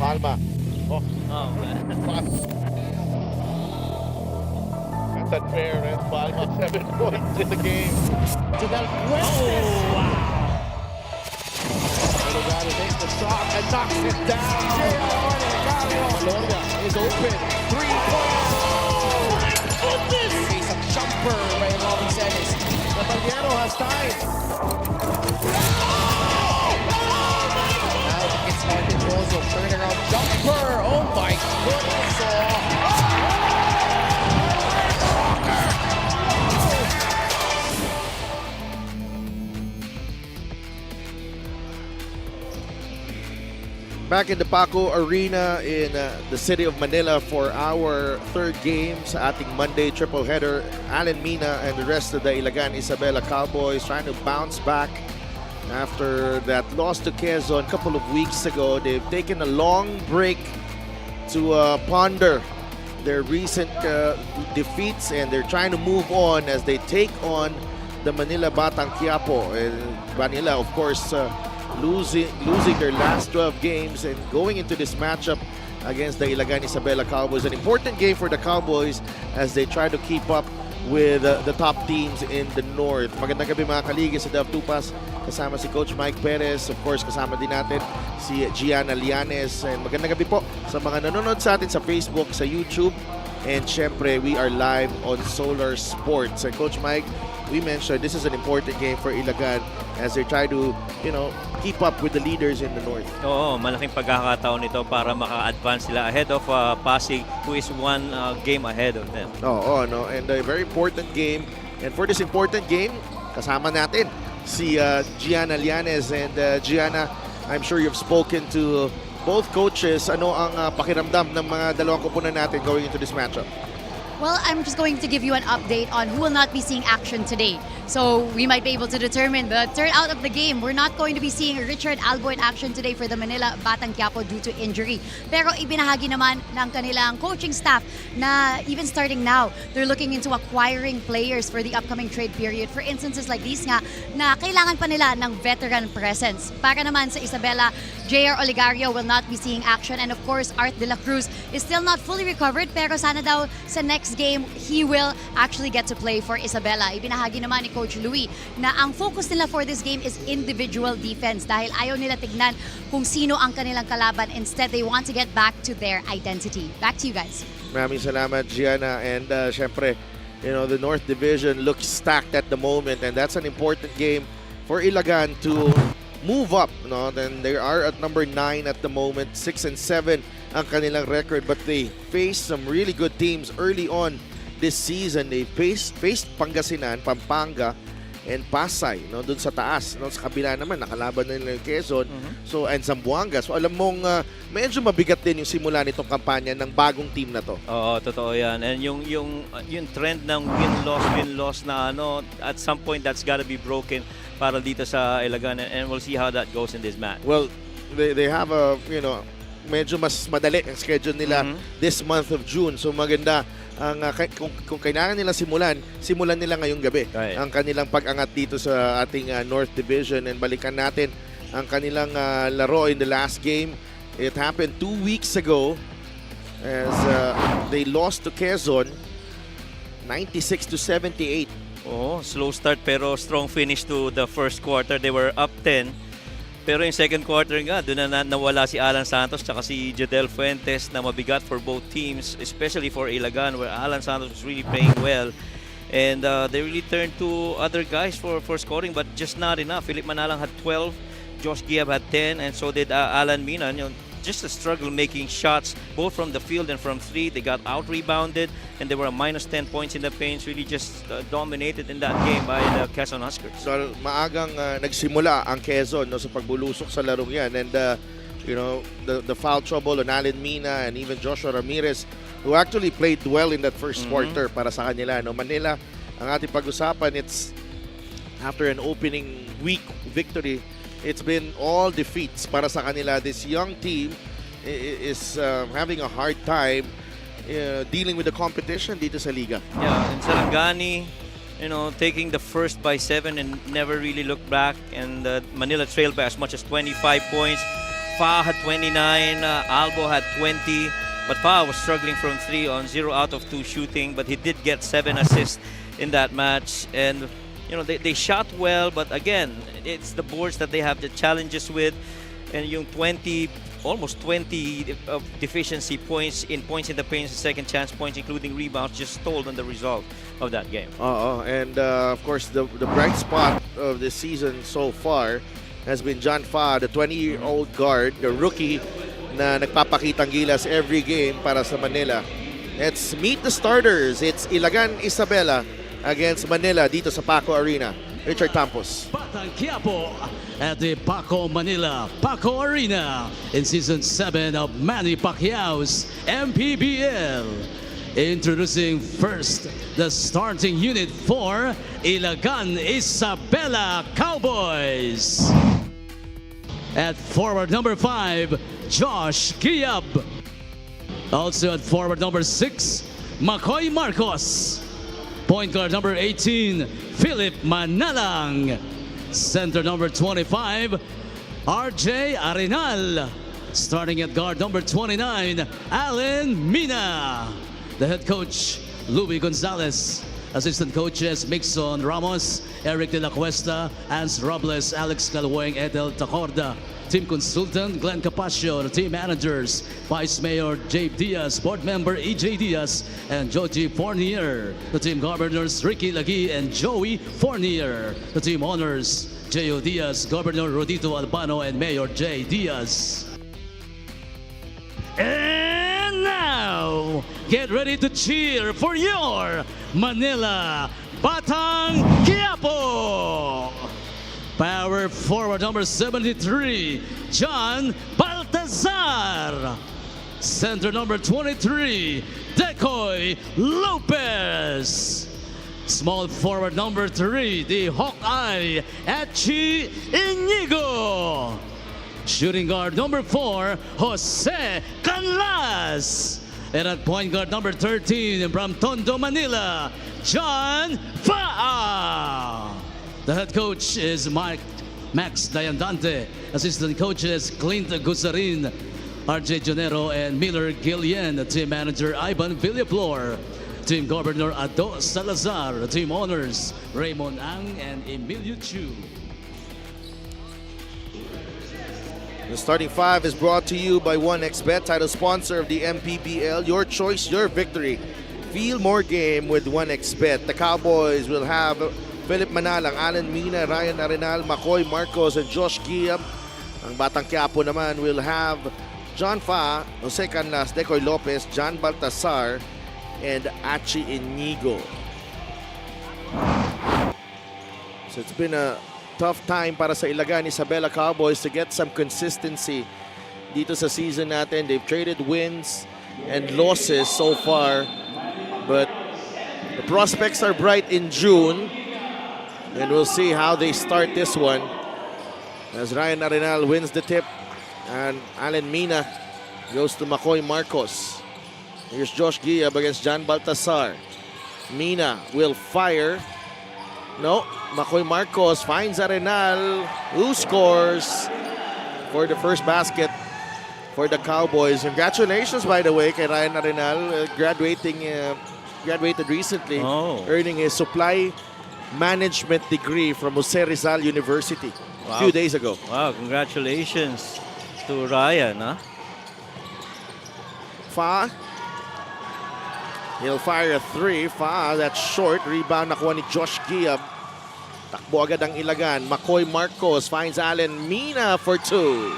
Palma. Oh, Oh, that's unfair, and Palma 7 points in the game. To Del Fuentes. oh, wow. Ilagan takes the shot and knocks it down. Maloria is open. 3-point. Face a jumper by Robin Celis. Caballero has time. Now it's Martin Rosso. Turnaround jumper. Oh my goodness. Back in the Paco Arena in the city of Manila for our third game sa ating Monday triple header. Alan Mina and the rest of the Ilagan Isabela Cowboys trying to bounce back after that loss to Quezon a couple of weeks ago. They've taken a long break to ponder their recent defeats, and they're trying to move on as they take on the Manila Batang Quiapo. And Manila, of course, losing their last 12 games and going into this matchup against the Ilagan Isabela Cowboys. An important game for the Cowboys as they try to keep up with the top teams in the North. Magandang gabi mga kaligi sa Dev Tupas. Kasama si Coach Mike Perez. Of course, kasama din natin si Gianna Lianes. And magandang gabi po sa mga nanonood sa atin sa Facebook, sa YouTube. And syempre, we are live on Solar Sports. And Coach Mike, we mentioned this is an important game for Ilagan as they try to, keep up with the leaders in the North. Oo, malaking pagkakataon ito para maka-advance sila ahead of Pasig, who is one game ahead of them. Oo, no? And a very important game. And for this important game, kasama natin si Gianna Lianes. And Gianna, I'm sure you've spoken to both coaches. Ano ang pakiramdam ng mga dalawang kupunan natin going into this matchup? Well, I'm just going to give you an update on who will not be seeing action today. So we might be able to determine the turnout of the game. We're not going to be seeing Richard Albo in action today for the Manila Batang Quiapo due to injury. Pero ibinahagi naman ng kanilang coaching staff na even starting now, they're looking into acquiring players for the upcoming trade period. For instances like these nga, na kailangan pa nila ng veteran presence. Para naman sa Isabela, JR Oligario will not be seeing action. And of course, Art de la Cruz is still not fully recovered. Pero sana daw sa next game, he will actually get to play for Isabela. Ibinahagi naman ni Coach Louis na ang focus nila for this game is individual defense dahil ayaw nila tignan kung sino ang kanilang kalaban. Instead, they want to get back to their identity. Back to you guys. Maraming salamat, Gianna. And syempre, the North Division looks stacked at the moment, and that's an important game for Ilagan to move up. No? Then they are at number 9 at the moment, 6-7 ang kanilang record, but they faced some really good teams early on this season. They faced Pangasinan, Pampanga, and Pasay, doon sa taas. Sa kabila naman, nakalaban na nila yung Quezon, and Zamboanga. So alam mong medyo mabigat din yung simula nitong kampanya ng bagong team na to. Oo, totoo yan. And yung trend ng win-loss na at some point that's gotta be broken para dito sa Ilagan, and we'll see how that goes in this match. Well, they have a, medyo mas madali ang schedule nila this month of June. So maganda ang kung kailangan nila simulan nila ngayong gabi. Right. Ang kanilang pag-angat dito sa ating North Division, and balikan natin ang kanilang laro in the last game. It happened 2 weeks ago as they lost to Quezon 96-78. Oh, slow start pero strong finish to the first quarter. They were up 10. Pero yung second quarter nga, doon na nawala si Alan Santos tsaka si Jadel Fuentes na mabigat for both teams, especially for Ilagan, where Alan Santos was really playing well. And they really turned to other guys for scoring, but just not enough. Philip Manalang had 12, Josh Giab had 10, and so did Alan Mina. Just a struggle making shots, both from the field and from three. They got out-rebounded, and they were a -10 points in the paint. Really just dominated in that game by the Quezon Huskers. So maagang nagsimula ang Quezon sa pagbulusok sa larong yan, and the foul trouble on Alan Mina and even Joshua Ramirez, who actually played well in that first quarter para sa kanila. Manila, ang ating pag-usapan, it's after an opening week victory, it's been all defeats para sa kanila. This young team is having a hard time dealing with the competition dito sa liga. Yeah, and Sarangani, taking the first by 7 and never really looked back. And Manila trailed by as much as 25 points. Fa had 29, Albo had 20, but Fa was struggling from 3 on 0 out of 2 shooting, but he did get 7 assists in that match. And you know, they shot well, but again, it's the boards that they have the challenges with, and yung almost 20 of deficiency points in the paint, second chance points, including rebounds, just stole on the result of that game. And of course, the bright spot of this season so far has been John Fa, the 20-year-old guard, the rookie na nagpapakitang gilas every game para sa Manila. Let's meet the starters. It's Ilagan Isabela against Manila dito sa Paco Arena. Richard Campos. Batang Quiapo at the Paco Arena in Season 7 of Manny Pacquiao's MPBL. Introducing first the starting unit for Ilagan Isabela Cowboys. At forward number 5, Josh Giab. Also at forward number 6, Makoy Marcos. Point guard number 18, Philip Manalang. Center number 25, RJ Arenal. Starting at guard number 29, Alan Mina. The head coach, Louis Gonzalez. Assistant coaches, Mixon Ramos, Eric De La Cuesta, Ans Robles, Alex Calweng, Edel Tacorda. Team consultant, Glenn Capaccio. The team managers, Vice Mayor Jabe Diaz, board member EJ Diaz, and Joji Fournier. The team governors, Ricky Lagi and Joey Fournier. The team honors, J.O. Diaz, Governor Rodito Albano, and Mayor J. Diaz. And now, get ready to cheer for your Manila Batang Quiapo. Power forward number 73, John Baltazar. Center number 23, Decoy Lopez. Small forward number 3, the Hawkeye, Achi Inigo. Shooting guard number 4, Jose Canlas. And at point guard number 13 from Tondo, Manila, John Faa. The head coach is Max Diandante. Assistant coaches Clint Gusarin, RJ Jonero, and Miller Gillian. The team manager Ivan Villaflor. Team governor Ado Salazar. The team owners Raymond Ang and Emilio Chu. The starting 5 is brought to you by 1xBet, title sponsor of the MPBL. Your choice, your victory. Feel more game with 1xBet. The Cowboys will have Philip Manalang, Alan Mina, Ryan Arenal, Makoy Marcos, and Josh Giab. Ang Batang Quiapo naman will have John Fa, Jose Canlas, Decoy Lopez, John Baltasar, and Achi Inigo. So it's been a tough time para sa Ilagan Isabela Cowboys to get some consistency dito sa season natin. They've traded wins and losses so far, but the prospects are bright in June, and we'll see how they start this one as Ryan Arenal wins the tip and Alan Mina goes to Makoy Marcos. Here's Josh Giab against John Baltasar. Mina will fire. No, Makoy Marcos finds Arenal, who scores for the first basket for the Cowboys. Congratulations, by the way, kay Ryan Arenal, graduated recently, earning a supply management degree from Jose Rizal University a few days ago. Wow, congratulations to Ryan, huh? Fa, he'll fire a 3. Fa, that's short. Rebound nakuha ni Josh Giab. Takbo agad ang Ilagan. Makoy Marcos finds Alan Mina for 2.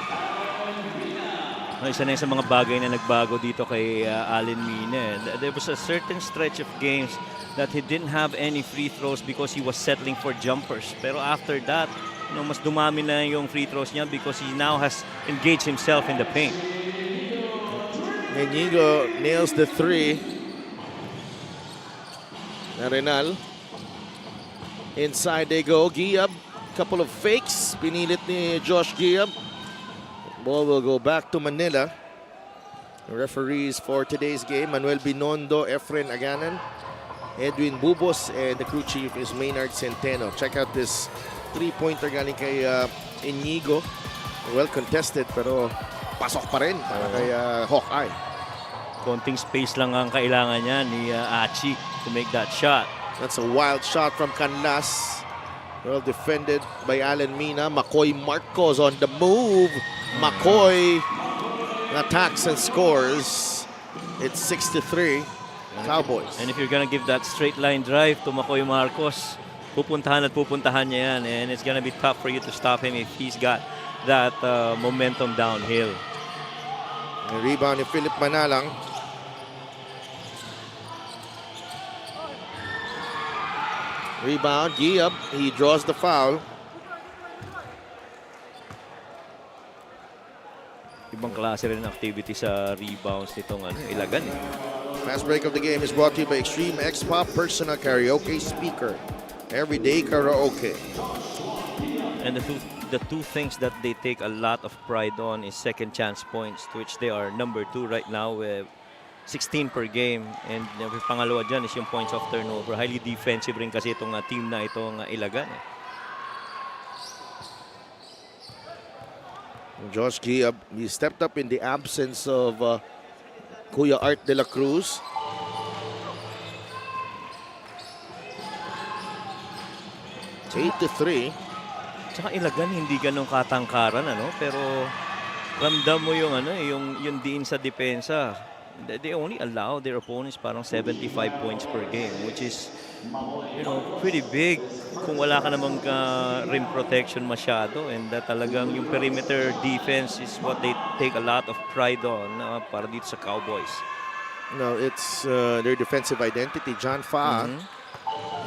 Isa na sa mga bagay na nagbago dito kay Alan Mina. There was a certain stretch of games that he didn't have any free throws because he was settling for jumpers. Pero after that, mas dumami na yung free throws niya because he now has engaged himself in the paint. Inigo nails the 3. Arenal. Inside they go. Giab, couple of fakes. Pinilit ni Josh Giab. Ball will go back to Manila. The referees for today's game, Manuel Binondo, Efren Aganan, Edwin Bubos, and the crew chief is Maynard Centeno. Check out this three-pointer galing kay Inigo. Well contested pero pasok pa rin para kay Hawkeye. Konting space lang ang kailangan niya ni Achi to make that shot. That's a wild shot from Canlas. Well defended by Alan Mina. McCoy Marcos on the move. McCoy attacks and scores. It's 6-3 Cowboys. And if you're gonna give that straight line drive to Makoy Marcos, pupuntahan niya yan, and it's gonna be tough for you to stop him if he's got that momentum downhill. And rebound ni Philip Manalang. Rebound, Giab. He draws the foul. Ibang klase rin ng activity sa rebounds nitong Ilagan. Last break of the game is brought to you by Extreme X-Pop Personal Karaoke Speaker. Everyday karaoke. And the two things that they take a lot of pride on is second chance points, to which they are number 2 right now with 16 per game. And yung pangalawa dyan is yung points of turnover. Highly defensive rin kasi itong team na itong Ilagan. Josh Giab, he stepped up in the absence of Kuya Art de la Cruz. It's 8-3. Tsaka Ilagan hindi ganun katangkaran, pero ramdam mo yung yung diin sa depensa. They only allow their opponents parang 75 points per game, which is pretty big kung wala ka namang rim protection masyado, and talagang yung perimeter defense is what they take a lot of pride on para dito sa Cowboys. No, it's their defensive identity. John Fa,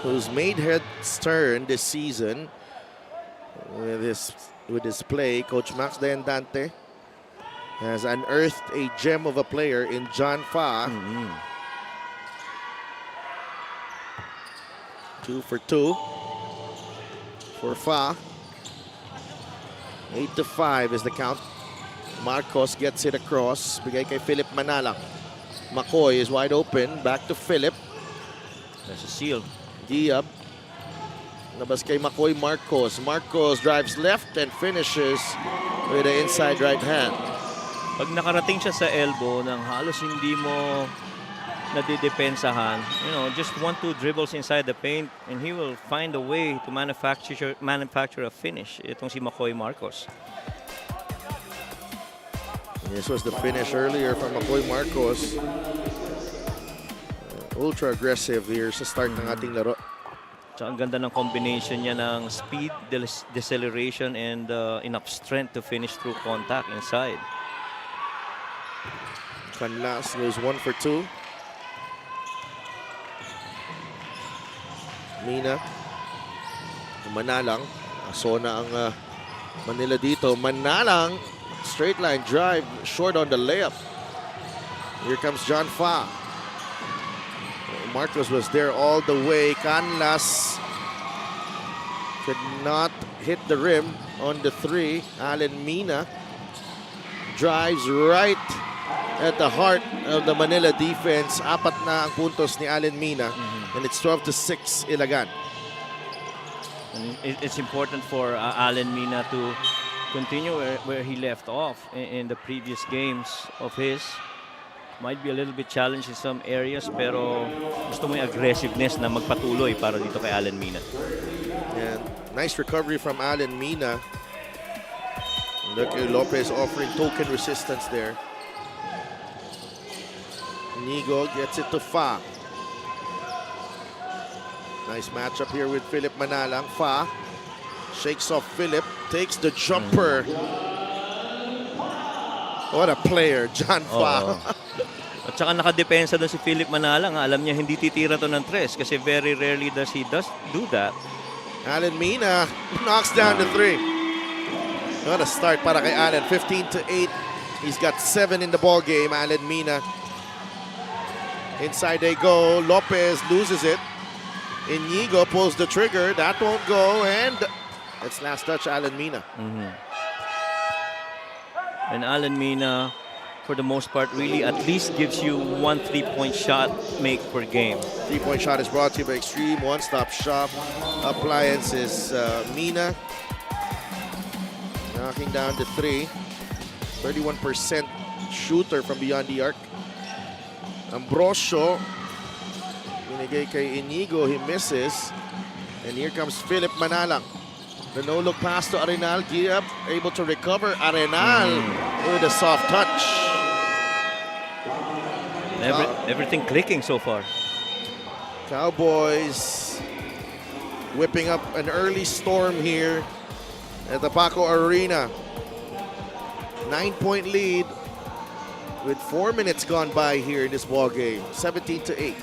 who's made heads turn this season with his play. Coach Max Deandante has unearthed a gem of a player in John Fa. 2 for 2 for Fa. 8-5 is the count. Marcos gets it across. Bigay kay Philip Manala. McCoy is wide open. Back to Philip. That's a seal. Giab. Nabas kay McCoy Marcos. Marcos drives left and finishes with the inside right hand. Pag nakarating siya sa elbow nang halos hindi mo nadidepensahan, just 1-2 dribbles inside the paint and he will find a way to manufacture a finish. Itong si McCoy Marcos. This was the finish earlier from McCoy Marcos. Ultra aggressive here sa start ng ating laro. Tsaka ang ganda ng combination niya ng speed, deceleration, and enough strength to finish through contact inside. Canlas goes 1 for 2. Mina. Manalang. Asona ang Manila dito. Manalang. Straight line drive. Short on the layup. Here comes John Fa. Marcos was there all the way. Canlas could not hit the rim on the 3. Alan Mina drives right at the heart of the Manila defense. Apat na ang puntos ni Alan Mina. And it's 12-6 Ilagan. And it's important for Alan Mina to continue where he left off in the previous games of his. Might be a little bit challenged in some areas, pero gusto mo yung aggressiveness na magpatuloy para dito kay Alan Mina. And nice recovery from Alan Mina. Look at Lopez offering token resistance there. Nigo gets it to Fa. Nice matchup here with Philip Manalang. Fa shakes off Philip, takes the jumper. What a player, John Fa. At saka nakadepensa doon si Philip Manalang. Alam niya hindi titira to ng tres kasi very rarely does he do that. Alan Mina knocks down the 3. What a start para kay Alan. 15-8. He's got 7 in the ball game. Alan Mina. Inside they go. Lopez loses it. Inigo pulls the trigger. That won't go. And it's last touch, Alan Mina. And Alan Mina, for the most part, really at least gives you 1 3-point shot make per game. 3-point shot is brought to you by Extreme One-Stop Shop Appliances. Mina. Knocking down the 3. 31% shooter from beyond the arc. Ambrosio. Binigay kay Inigo. He misses. And here comes Philip Manalang. The no-look pass to Arenal. Giap able to recover. Arenal with a soft touch. Everything clicking so far. Cowboys whipping up an early storm here at the Paco Arena. 9-point lead with 4 minutes gone by here in this ball game. 17-8.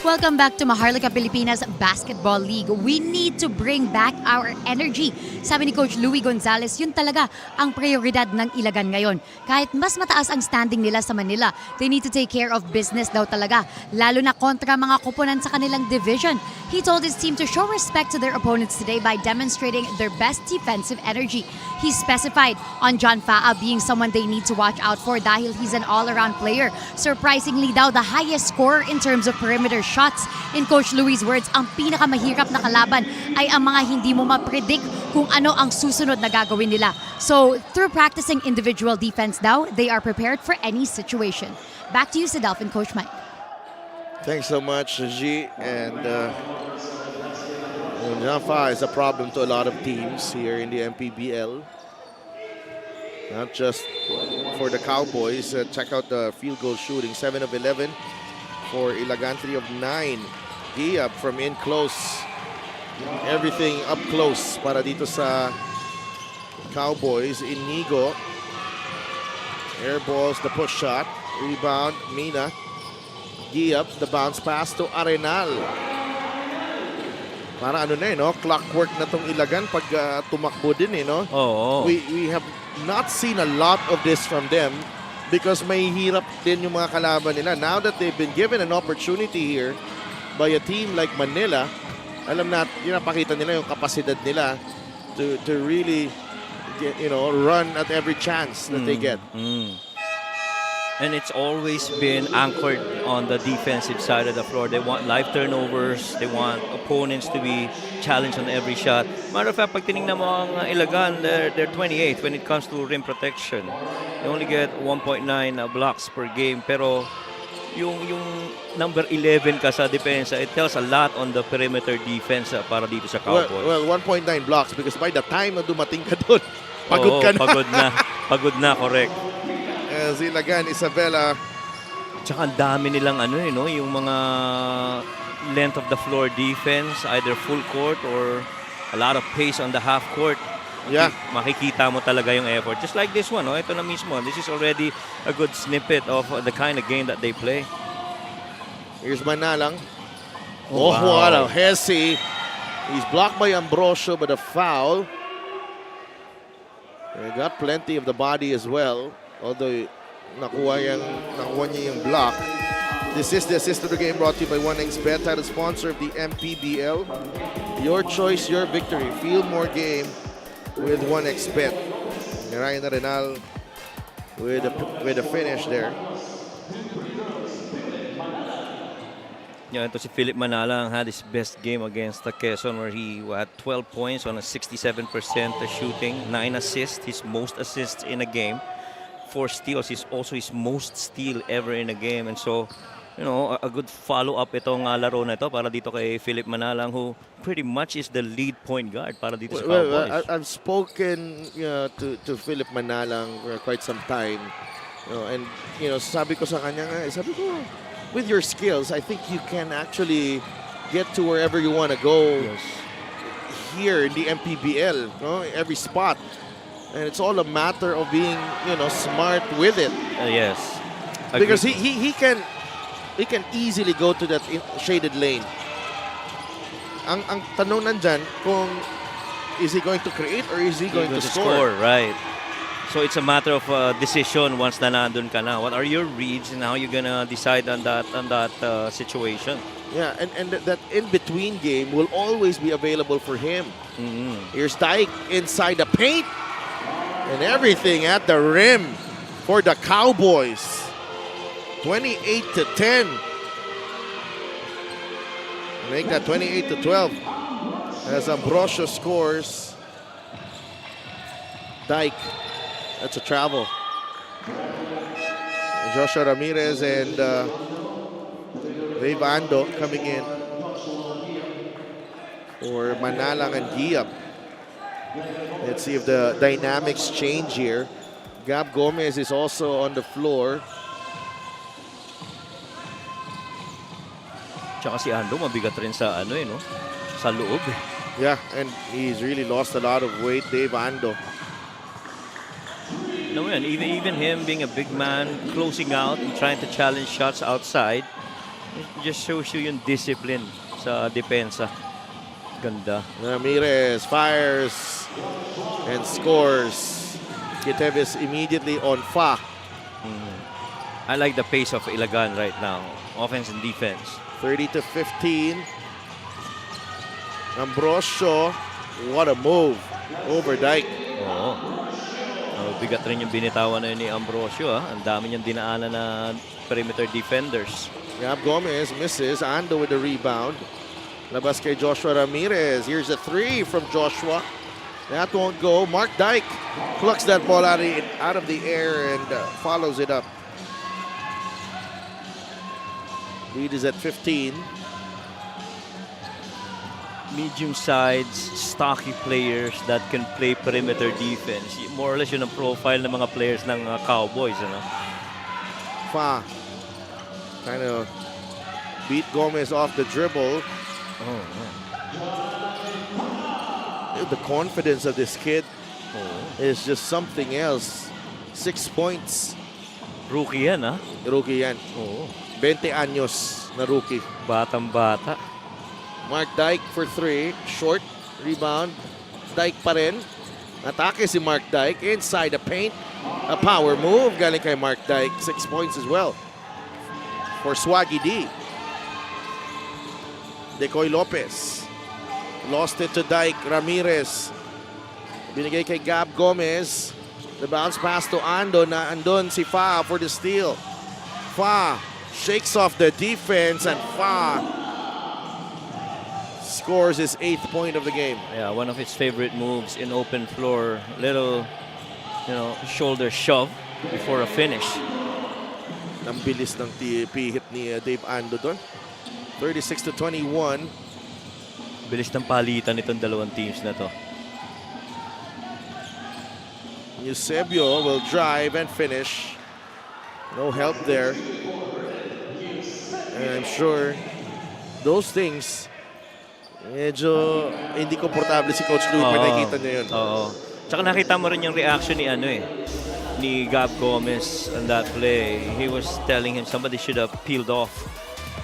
Welcome back to Maharlika Pilipinas Basketball League. We need to bring back our energy. Sabi ni Coach Louie Gonzalez, yun talaga ang prioridad ng Ilagan ngayon. Kahit mas mataas ang standing nila sa Manila, they need to take care of business daw talaga. Lalo na kontra mga koponan sa kanilang division. He told his team to show respect to their opponents today by demonstrating their best defensive energy. He specified on John Faa being someone they need to watch out for dahil he's an all-around player. Surprisingly daw, the highest scorer in terms of perimeter shots. In Coach Louie's words, ang pinakamahirap na kalaban ay ang mga hindi mo ma-predict kung ano ang susunod na gagawin nila. So, through practicing individual defense daw, they are prepared for any situation. Back to you, Sidelf and Coach Mike. Thanks so much, G. And John Faa is a problem to a lot of teams here in the MPBL. Not just for the Cowboys. Check out the field goal shooting. 7 of 11 for Ilagan, 3 of 9. Giap from in close. Everything up close para dito sa Cowboys. Inigo. Air balls, the push shot. Rebound, Mina. Giap, the bounce pass to Arenal. Para ano na no? Clockwork na tong Ilagan pag tumakbo din no? Oo. We have not seen a lot of this from them because may hirap din yung mga kalaban nila. Now that they've been given an opportunity here by a team like Manila, alam na, pinapakita nila yung kapasidad nila to really get, run at every chance that they get. And it's always been anchored on the defensive side of the floor. They want live turnovers. They want opponents to be challenged on every shot. Matter of fact, pag tinignan mo ang Ilagan, they're 28th when it comes to rim protection. They only get 1.9 blocks per game. Pero yung number 11 ka sa depensa, it tells a lot on the perimeter defense para dito sa Cowboys. Well, 1.9 blocks because by the time na dumating ka doon, pagod ka na. Pagod na, correct. Ilagan, Isabela. Tsaka ang dami nilang yung mga length of the floor defense, either full court or a lot of pace on the half court. Yeah. Makikita mo talaga yung effort. Just like this one, ito na mismo. This is already a good snippet of the kind of game that they play. Here's Manalang. Oh, wow. What a Hesse. He's blocked by Ambrosio, but a foul. They got plenty of the body as well. Although nakuha niya yung block. This is the assist of the game brought to you by 1xBet, title sponsor of the MPBL. Your choice, your victory. Feel more game with 1xBet. Ryan Arenal with a finish there. Ito si Philip Manalang had his best game against the Quezon where he had 12 points on a 67% shooting, 9 assists, his most assists in a game. 4 steals is also his most steal ever in a game. And so, a good follow-up itong laro na ito para dito kay Philip Manalang, who pretty much is the lead point guard para dito sa Cowboys. I've spoken to Philip Manalang for quite some time. And sabi ko sa kanya with your skills, I think you can actually get to wherever you want to go. Yes. Here in the MPBL, every spot. And it's all a matter of being, smart with it. Yes. Because he can he can easily go to that shaded lane. Ang tanong nandyan kung is he going to create or is he going to score? Right. So it's a matter of decision once na nandun ka na. What are your reads and how you gonna decide on that situation? Yeah, and that in-between game will always be available for him. Here's Dyke inside the paint. And everything at the rim for the Cowboys. 28-10. Make that 28-12. As Ambrosio scores. Dyke. That's a travel. Joshua Ramirez and Dave Ando coming in for Manalang and Giap. Let's see if the dynamics change here. Gab Gomez is also on the floor. Tsaka si Ando mabigat rin sa no? Sa loob. Yeah, and he's really lost a lot of weight, Dave Ando. No, man, even him being a big man, closing out and trying to challenge shots outside, it just shows you yung discipline sa depensa. Ganda. Ramirez fires and scores. Kiteves immediately on Fa. I like the pace of Ilagan right now, offense and defense. 30-15. Ambrosio, what a move over Dyke. Oo. Bigat rin yung binitawan na yun ni Ambrosio. Ang dami niyang dinaanan na perimeter defenders. Gab Gomez misses. Ando with the rebound. Labas kay Joshua Ramirez. Here's a three from Joshua. That won't go. Mark Dyke plucks that ball out of the air and follows it up. Lead is at 15. Medium sides, stocky players that can play perimeter defense. More or less yun ang profile ng mga players ng Cowboys. Fa kind of beat Gomez off the dribble. The confidence of this kid is just something else. 6 points. Rookie yan, ha? Rookie yan. 20 anyos na rookie. Batang-bata. Mark Dyke for three. Short. Rebound. Dyke pa rin. Atake si Mark Dyke. Inside the paint. A power move. Galing kay Mark Dyke. 6 points as well. For Swaggy D. Decoy Lopez. Lost it to Dyke. Ramirez. Binigay kay Gab Gomez. The bounce pass to Ando. Na andun si Fa for the steal. Fa shakes off the defense and Fa scores his 8th point of the game. Yeah, one of his favorite moves in open floor. Little, shoulder shove before a finish. Ang bilis ng hit ni Dave Ando doon. 36-21. Bilis ng palitan nitong dalawang teams na to. Eusebio will drive and finish. No help there. And I'm sure those things medyo hindi komportable si Coach Lupe. Nakikita niya yun. Oo. Tsaka nakita mo rin yung reaction ni Gab Gomez on that play. He was telling him somebody should have peeled off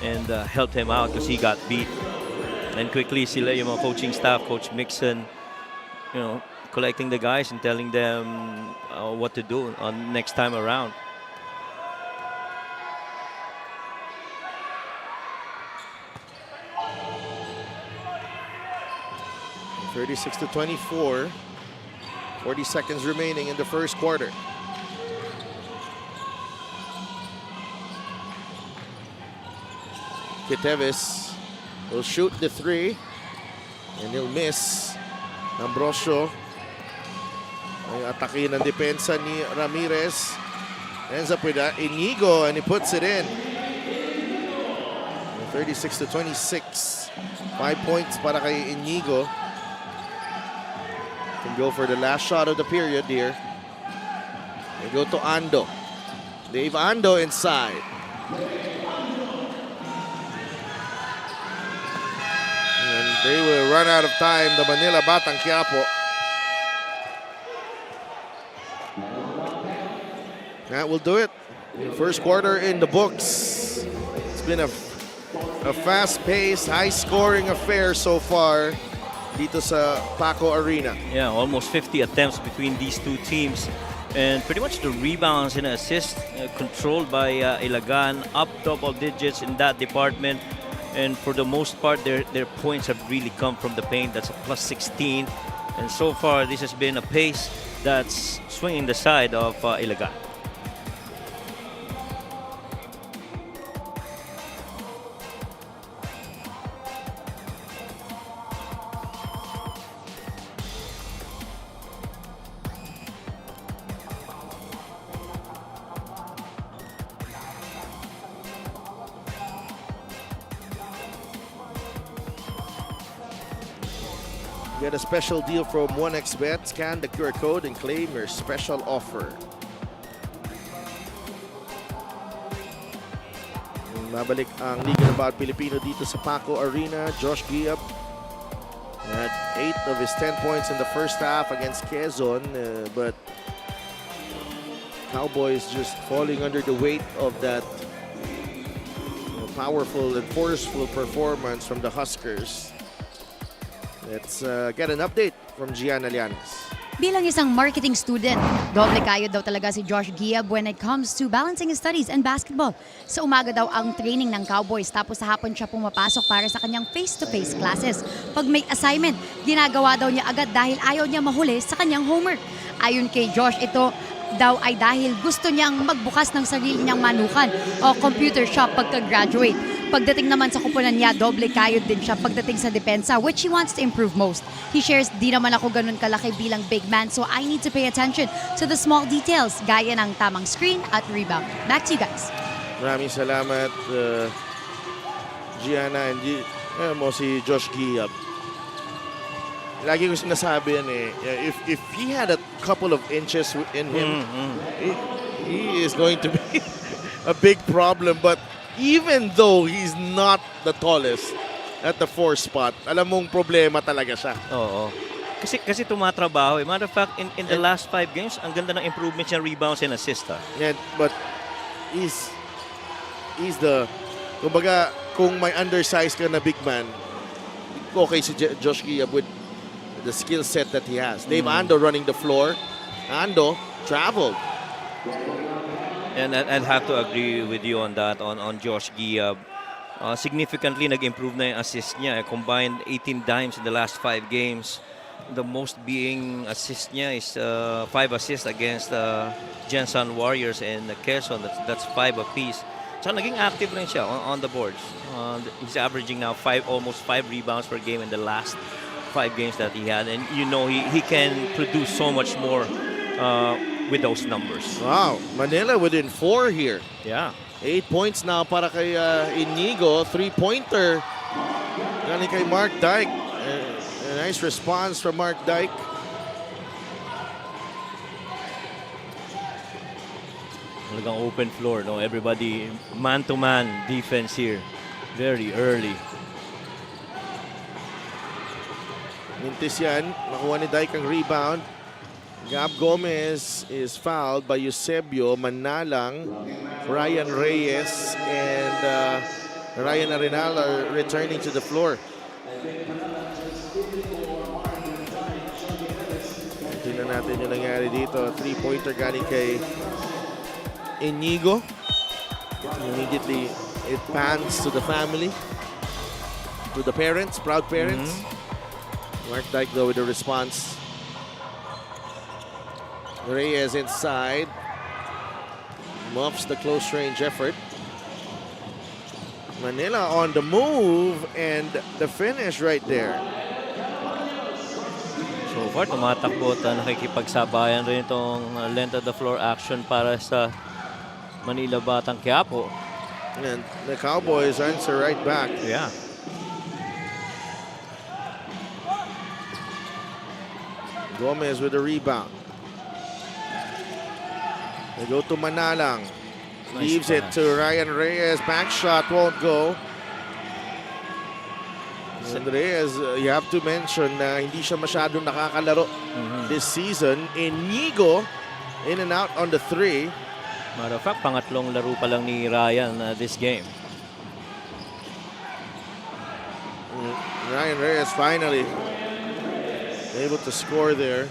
and helped him out because he got beat. And quickly sila yung mga coaching staff, Coach Mixon, collecting the guys and telling them what to do on next time around. (36-24). 40 seconds remaining in the first quarter. Kiteves will shoot the three and he'll miss. Ambrosio ay atake ng depensa ni Ramirez. Ends up with Inigo and he puts it in. 36-26. 5 points para kay Inigo. Can go for the last shot of the period here. They go to Ando. Dave Ando inside. And they will run out of time, the Manila Batang Quiapo. That will do it. First quarter in the books. Let's been a fast-paced, high-scoring affair so far dito sa Paco Arena. Yeah, almost 50 attempts between these two teams. And pretty much the rebounds and assists controlled by Ilagan, up double digits in that department. And for the most part, their points have really come from the paint. That's a plus 16. And so far, this has been a pace that's swinging the side of Ilagan. Get a special deal from 1xBet. Scan the QR code and claim your special offer. Babalik ang Liga ng Bawat Pilipino dito sa Paco Arena. Josh Giab had 8 of his 10 points in the first half against Quezon, but Cowboys just falling under the weight of that powerful and forceful performance from the Huskers. Let's get an update from Gian Alianes. Bilang isang marketing student, doble kayod daw talaga si Josh Giab when it comes to balancing his studies and basketball. Sa umaga daw ang training ng Cowboys tapos sa hapon siya pumapasok para sa kanyang face-to-face classes. Pag may assignment, ginagawa daw niya agad dahil ayaw niya mahuli sa kanyang homework. Ayon kay Josh, ito daw ay dahil gusto niyang magbukas ng sarili niyang manukan o computer shop pagka-graduate. Pagdating naman sa kupunan niya, doble kayod din siya pagdating sa depensa, which he wants to improve most. He shares, di naman ako ganun kalaki bilang big man, so I need to pay attention to the small details, gaya ng tamang screen at rebound. Back to you guys. Maraming salamat, Gianna, and mo si Josh Giab. Lagi ko sinasabi yan if he had a couple of inches in him, he is going to be a big problem. But even though he's not the tallest at the 4 spot, alam mong problema talaga siya. Oo. Kasi tumatrabaho. Matter of fact, in the last 5 games, ang ganda ng improvement niya, rebounds and assists. Yeah, but he's the, kumbaga, kung may undersized ka na big man, okay si Josh Giab with the skill set that he has. Dave Ando running the floor. Ando traveled. And I'd have to agree with you on that, on Josh Giab. Significantly nag-improve na yung assist niya. Combined 18 dimes in the last 5 games. The most being assist niya is 5 assists against Jensen Warriors and Quezon. That's 5 apiece. So naging active rin siya on the boards. He's averaging now almost 5 rebounds per game in the last 5 games that he had, and you know he can produce so much more with those numbers. Wow, Manila within 4 here. Yeah. 8 points now para kay Inigo. 3-pointer. Galing kay Mark Dyke. A nice response from Mark Dyke. Talagang open floor, no? Everybody man-to-man defense here. Very early. Mintis yan. Nakuha ni Dyke ang rebound. Gab Gomez is fouled by Eusebio, Manalang, Ryan Reyes, and Ryan Arenal are returning to the floor. Tingnan natin yung nangyari dito. 3-pointer galing kay Inigo. Immediately, it pans to the family, to the parents, proud parents. Mark Dyke though with the response. Reyes inside. Muffs the close range effort. Manila on the move and the finish right there. So far, tumatakbo at nakikipagsabayan rin itong length of the floor action para sa Manila Batang Quiapo. And the Cowboys answer right back. Yeah. Gomez with a rebound. They go to Manalang. Leaves it to Ryan Reyes. Back shot won't go. And Reyes, you have to mention na hindi siya masyadong nakakalaro this season. Inigo in and out on the 3. Matter of fact, pangatlong laro pa lang ni Ryan this game. Ryan Reyes finally able to score there.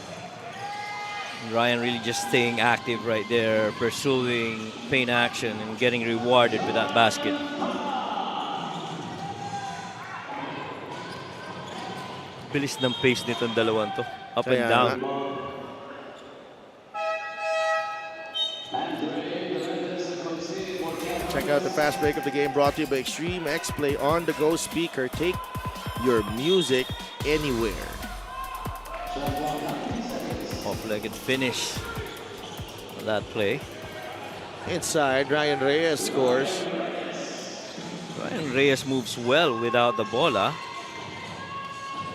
Ryan really just staying active right there, pursuing paint action and getting rewarded with that basket. Bilis ng pace nitong dalawang to. Up and Kaya down. nga. Check out the fast break of the game brought to you by Extreme X Play on-the-go speaker. Take your music anywhere. Off-legged finish on that play. Inside, Ryan Reyes scores. Ryan Reyes moves well without the ball. I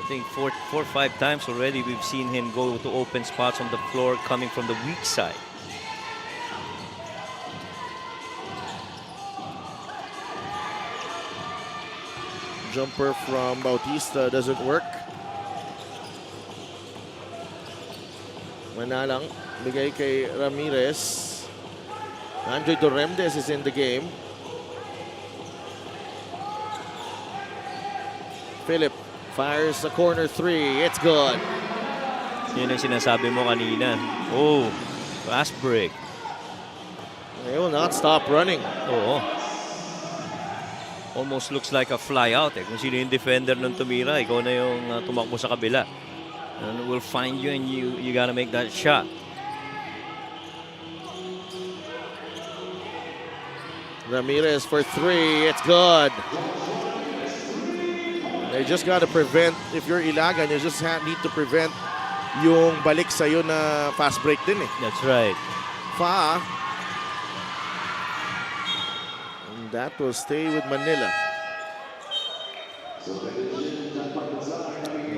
think four or five times already we've seen him go to open spots on the floor coming from the weak side. Jumper from Bautista doesn't work. Manalang, bigay kay Ramirez. Andre Doremdes is in the game. Philip fires a corner three. It's good. Yun ang sinasabi mo kanina. Oh, fast break. They will not stop running. Oo. Almost looks like a fly out. Kung sino yung defender nung tumira, ikaw na yung tumakbo sa kabila. And we'll find you and you gotta make that shot. Ramirez for three. It's good. They just got to prevent, if you're Ilagan, you just need to prevent yung balik sa'yo na fast break din eh. That's right. Fa. And that will stay with Manila.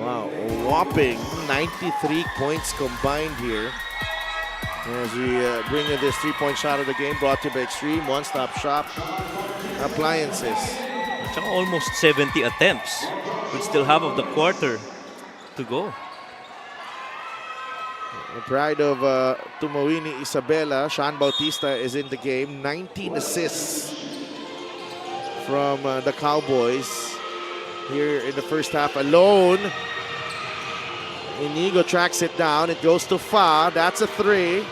Wow, a whopping 93 points combined here. As we bring in this three-point shot of the game brought to you by Extreme One-Stop Shop Appliances. Tsaka almost 70 attempts. We still have of the quarter to go. The pride of Tumawini Isabela, Sean Bautista is in the game. 19 assists from the Cowboys here in the first half alone. Inigo tracks it down. It goes to Fa. That's a three.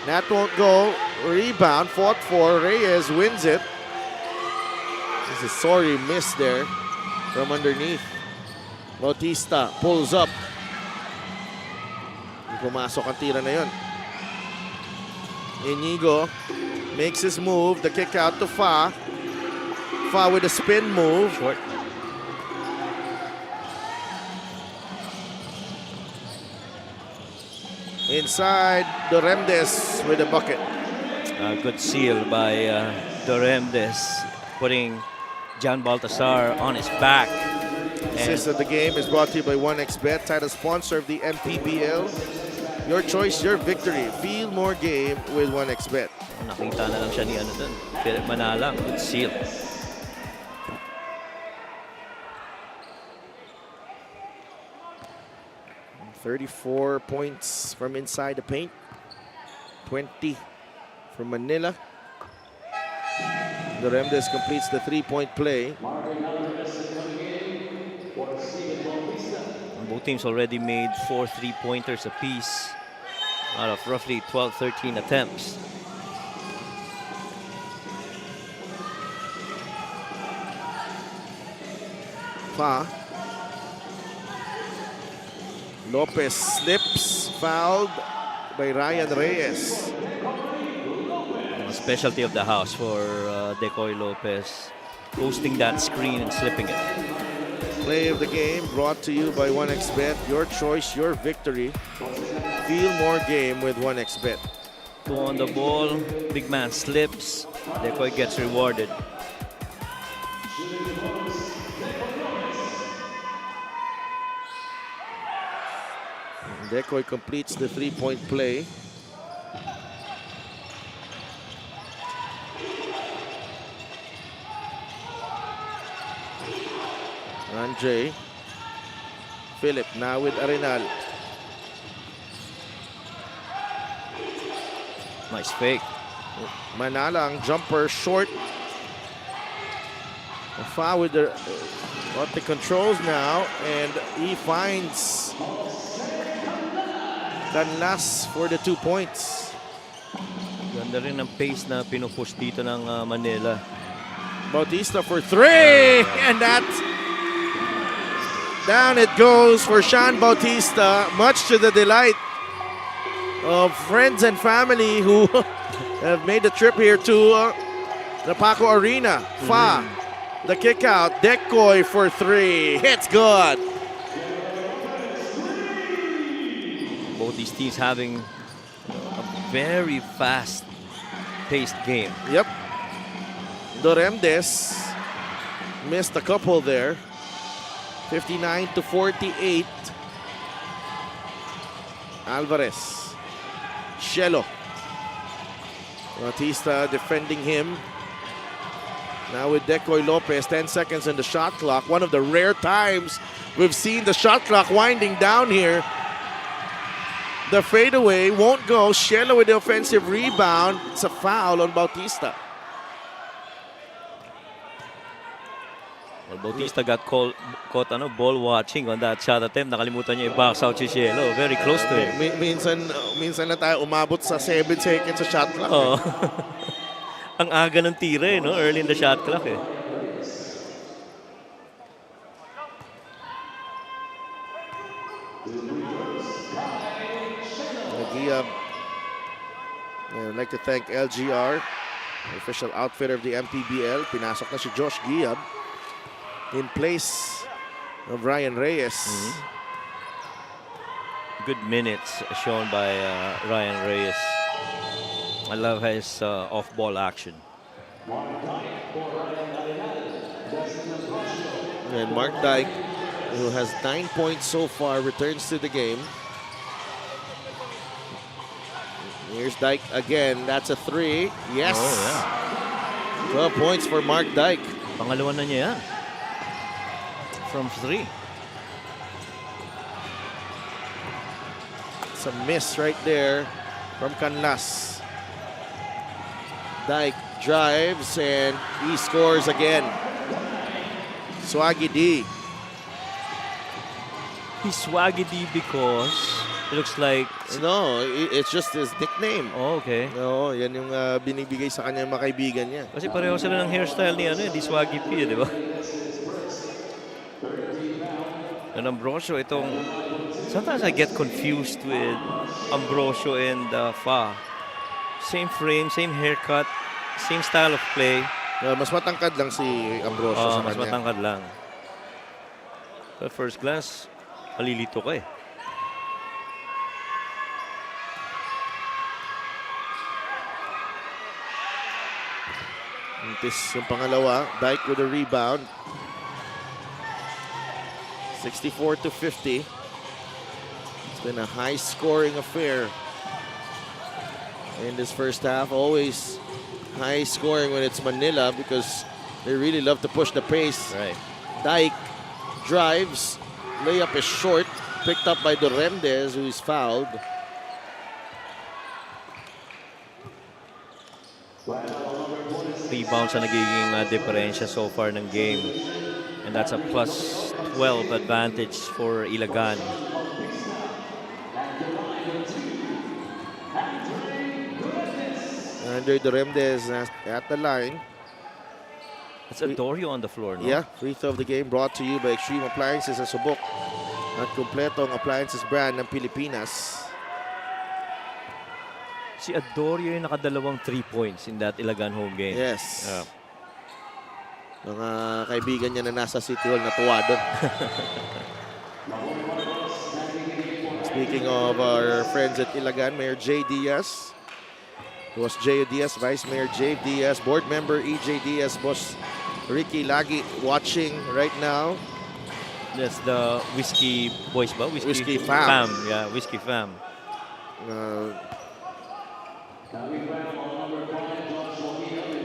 That won't go. Rebound. Fought for. Reyes wins it. This is a sorry miss there from underneath. Bautista pulls up. Pumasok ang tira na yun. Inigo makes his move. The kick out to Fa. Fa with a spin move. Short. Inside, Doremdes with a bucket. Good seal by Doremdes, putting John Baltasar on his back. Assist of the game is brought to you by 1xBet, title sponsor of the MPBL. Your choice, your victory. Feel more game with 1xBet. Nakita na lang siya ni Philip Manalang. Good seal. $34 points from inside the paint. 20 from Manila. Doremdes completes the three-point play. Both teams already made 4 3-pointers apiece out of roughly 12-13 attempts. Fa. Lopez slips, fouled by Ryan Reyes. A specialty of the house for Decoy Lopez, posting that screen and slipping it. Play of the game brought to you by 1xBet. Your choice, your victory. Feel more game with 1xBet. 2 on the ball, big man slips, Decoy gets rewarded. Decoy completes the three-point play. Andre. Philip now with Arenal. Nice fake. Manalang jumper short. Fa with the got the controls now, and he finds Canlas for the 2 points. Ganda rin ang pace na pinupush dito ng Manila. Bautista for 3, and that's down it goes for Sean Bautista, much to the delight of friends and family who have made the trip here to the Paco Arena. Fa, the kick out, Decoy for 3, hits good. Both these teams having a very fast-paced game. Yep. Doremdes missed a couple there. 59-48. Alvarez. Shelo. Bautista defending him. Now with Decoy Lopez, 10 seconds on the shot clock. One of the rare times we've seen the shot clock winding down here. The fadeaway won't go. Shelo with the offensive rebound. It's a foul on Bautista. Well, Bautista got caught ball watching on that shot attempt. Nakalimutan niya i-box out si Cielo. Very close to him. Minsan na tayo umabot sa 7 seconds sa shot clock. Oh. Ang aga ng tira no? Early in the shot clock eh. I'd like to thank LGR, the official outfitter of the MPBL. Pinasok na si Josh Giab in place of Ryan Reyes. Good minutes shown by Ryan Reyes. I love his off-ball action. And Mark Dyke, who has 9 points so far, returns to the game. Here's Dyke again. That's a 3. Yes. Oh, 12 points for Mark Dyke. Pangalawa na niya yan. From 3. It's a miss right there from Canlas. Dyke drives and he scores again. Swaggy D. He's Swaggy D because it looks like... No, it's just his nickname. Oh, okay. No, yan yung binibigay sa kanya mga kaibigan niya. Kasi pareho sila ng hairstyle ni di Swaggy P, di ba? And Ambrosio, itong... Sometimes I get confused with Ambrosio and Fa. Same frame, same haircut, same style of play. Mas matangkad lang si Ambrosio sa Mas kanya. matangkad lang. But first glance, malilito ka eh. This yung pangalawa. Dyke with a rebound. 64-50. It's been a high-scoring affair in this first half. Always high-scoring when it's Manila because they really love to push the pace. Right. Dyke drives. Layup is short. Picked up by Doremdes, who is fouled. Rebounds ang nagiging diferensya so far ng game. And that's a plus 12 advantage for Ilagan. Andre Doremdes at the line. It's Adorio on the floor, no? Yeah, free throw of the game brought to you by Extreme Appliances sa Subok. At kumpletong appliances brand ng Pilipinas. Si Adorio yung nakadalawang 3 points in that Ilagan home game. Yes. Mga kaibigan niya na nasa City Hall natuwa doon. Speaking of our friends at Ilagan, Mayor J. Diaz. Boss J. Diaz, Vice Mayor J. Diaz, Board Member E.J. Diaz, Boss Ricky Lagi watching right now. That's the Whiskey Boys ba? Whiskey Fam. Yeah, Whiskey Fam.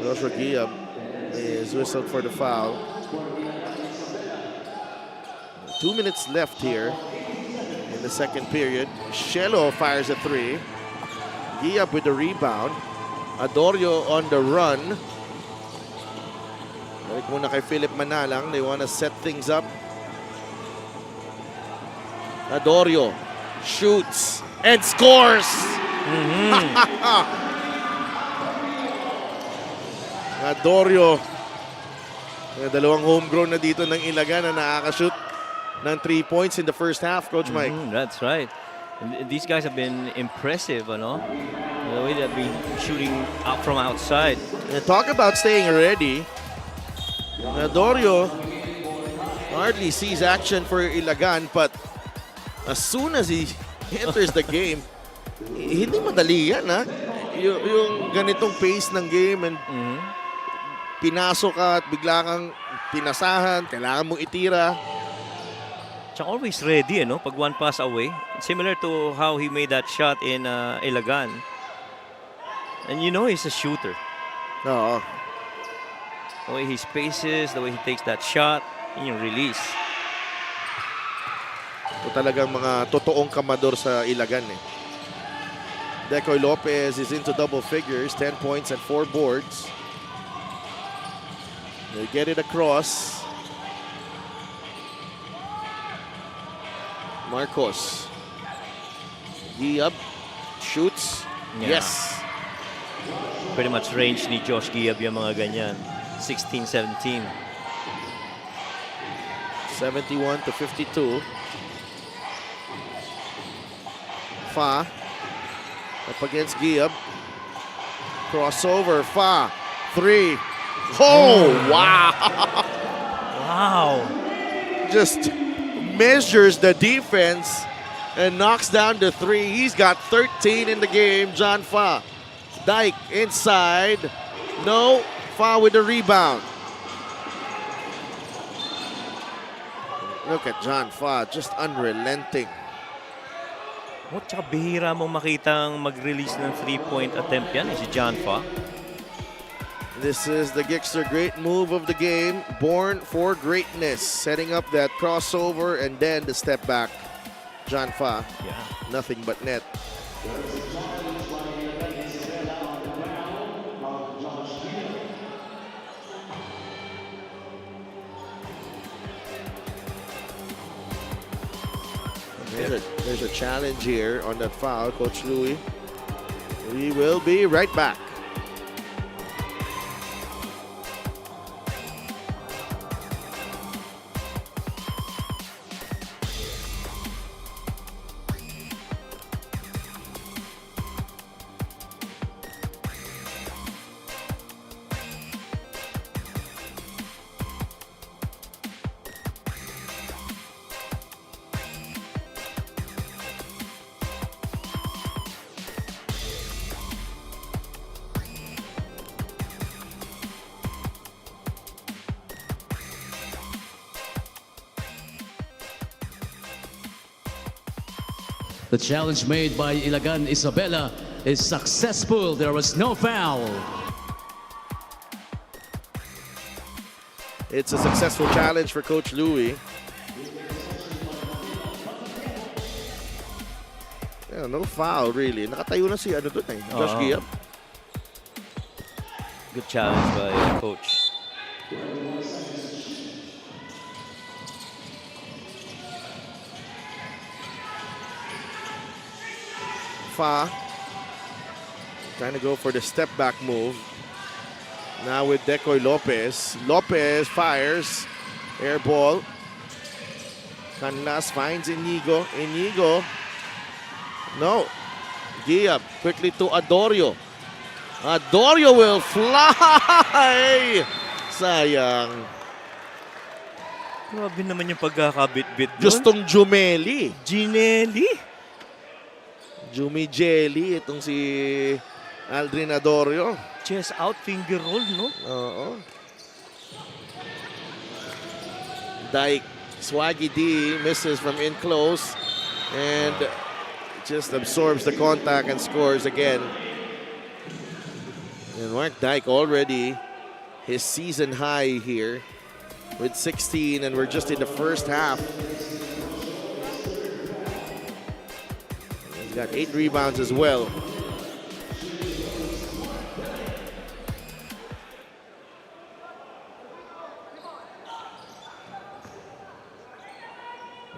Joshua Giab is whistled for the foul. 2 minutes left here in the second period. Shelo fires a 3. Giab with the rebound. Adorio on the run. Balik muna kay Philip Manalang. They want to set things up. Adorio shoots and scores. Adorio. May dalawang homegrown na dito ng Ilagan na nakakashoot ng 3 points in the first half, Coach Mike. That's right. And these guys have been impressive, the way they've been shooting out from outside. And talk about staying ready. Adorio hardly sees action for Ilagan, but as soon as he enters the game, hindi madali yan, ha? Yung ganitong pace ng game and pinasok ka at bigla kang pinasahan, kailangan mong itira. Tsaka always ready, pag one pass away. Similar to how he made that shot in Ilagan. And he's a shooter. Oo. The way he spaces, the way he takes that shot, yung release. Ito talagang mga totoong kamador sa Ilagan, eh. Decoy Lopez is into double figures, 10 points and 4 boards. They get it across. Marcos. Giab shoots. Yeah. Yes. Pretty much range ni Josh Giab yung mga ganyan. 16-17. 71-52. Fa up against Giab. Crossover. Fa. 3. Oh, wow. Wow. Just measures the defense and knocks down the 3. He's got 13 in the game, John Fa. Dyke inside. No. Fa with the rebound. Look at John Fa, just unrelenting. Tsaka bihira mong makitang mag-release ng 3-point attempt yan, si John Fa. This is the Gixter great move of the game, born for greatness. Setting up that crossover and then the step back. John Fa, nothing but net. There's a challenge here on that foul, Coach Louie. We will be right back. The challenge made by Ilagan Isabela is successful. There was no foul. It's a successful challenge for Coach Louie. Yeah, no foul really. Nakatayo na si Josh Giab. Good challenge by Coach. Fa trying to go for the step back move. Now with Decoy Lopez. Lopez fires. Air ball. Canlas finds Inigo. Inigo. No. Giab quickly to Adorio. Adorio will fly. Sayang. Grabe naman yung pagkakabit-bit doon. Justong Jumeli. Ginelli. Jumi Jelly. Itong si Aldrin Adorio. Chest out, finger roll, no? Oo. Dyke, Swaggy D misses from in close and just absorbs the contact and scores again. And Mark Dyke already his season high here with 16, and we're just in the first half. He's got 8 rebounds as well.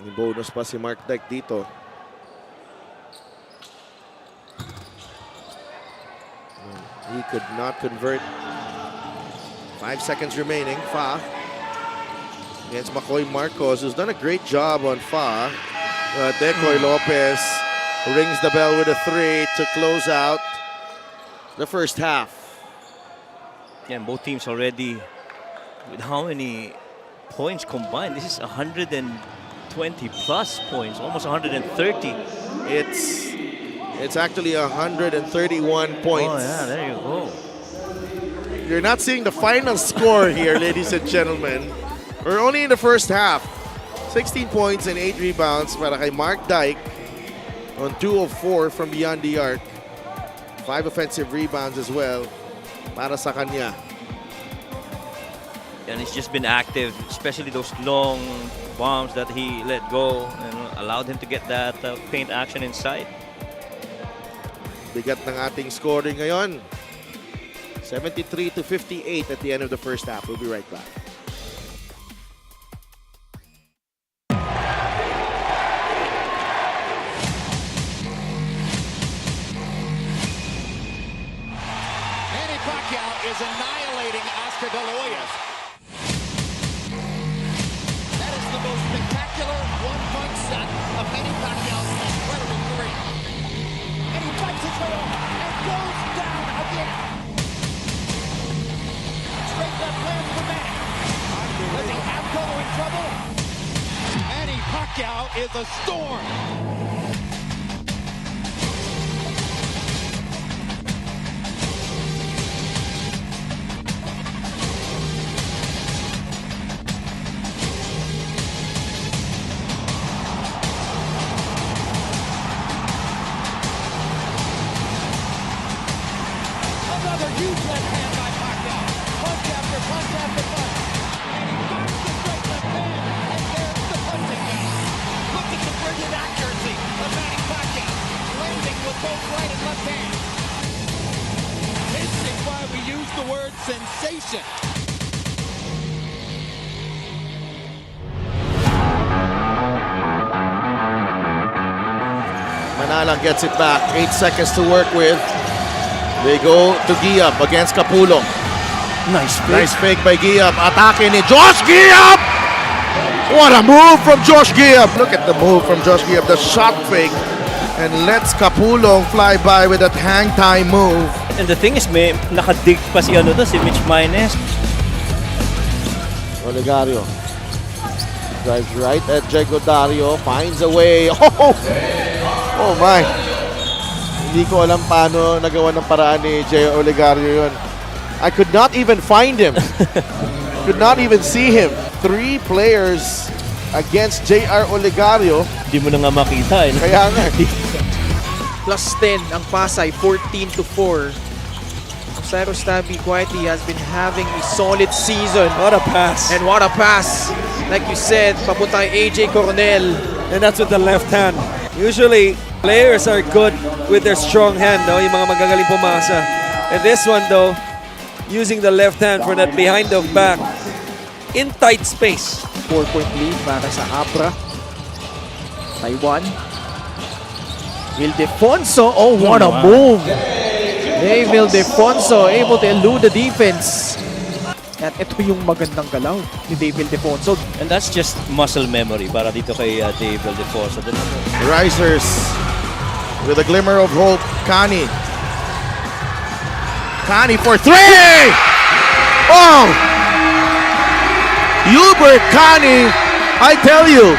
May bonus pa si Mark Dyke dito. He could not convert. 5 seconds remaining. Fa against McCoy Marcos, who's done a great job on Fa. Decoy Lopez rings the bell with a 3 to close out the first half. Yeah, both teams already with how many points combined? This is 120 plus points, almost 130. It's actually 131 points. Oh yeah, there you go. You're not seeing the final score here, ladies and gentlemen. We're only in the first half. 16 points and 8 rebounds para kay Mark Dyke on 2 of 4 from beyond the arc. 5 offensive rebounds as well para sa kanya. And he's just been active, especially those long bombs that he let go and allowed him to get that paint action inside. Bigat ng ating scoring ngayon. 73 to 58 at the end of the first half. We'll be right back. Manny Pacquiao is annihilating Oscar De La Hoya. That is the most spectacular one-punch set of Manny Pacquiao's incredible career. And he fights his way off and goes down again. Straight left hand for Manny. Does he have Cotto in trouble? Manny Pacquiao is a storm. Another huge left hand by Pacquiao. Punch after punch after punch. And he finds the straight left hand. And there's the punching game. Look at the brilliant accuracy of Manny Pacquiao. Landing with both right and left hand. This is why we use the word sensation. Manalang gets it back. 8 seconds to work with. They go to Giab against Capulong. Nice fake by Giab. Atake ni Josh Giab! What a move from Josh Giab! Look at the move from Josh Giab. The shot fake. And lets Capulong fly by with that hang time move. And the thing is, may nakadig pa si si Mitch Maynes. Olegario drives right at Jego Dario. Finds a way. Oh my! Hindi ko alam paano nagawa ng paraan ni Jay Olegario yun. I could not even find him. Could not even see him. 3 players against J.R. Olegario. Hindi mo na nga makita. Kaya nga. Plus 10 ang Pasay, 14-4. Cyrus Tabi quietly has been having a solid season. What a pass. And what a pass. Like you said, papunta kay AJ Coronel. And that's with the left hand. Usually, players are good with their strong hand, no? Yung mga magagaling pumasa. And this one, though, using the left hand for that behind the back in tight space. 4-point lead para sa Abra. Taiwan. Ildefonso, oh what a move! Dave Ildefonso able to elude the defense. At ito yung magandang galaw ni Dave Ildefonso. And that's just muscle memory para dito kay Dave Ildefonso. Risers with a glimmer of hope. Kani. Kani for 3! Oh! Hubert Kani, I tell you,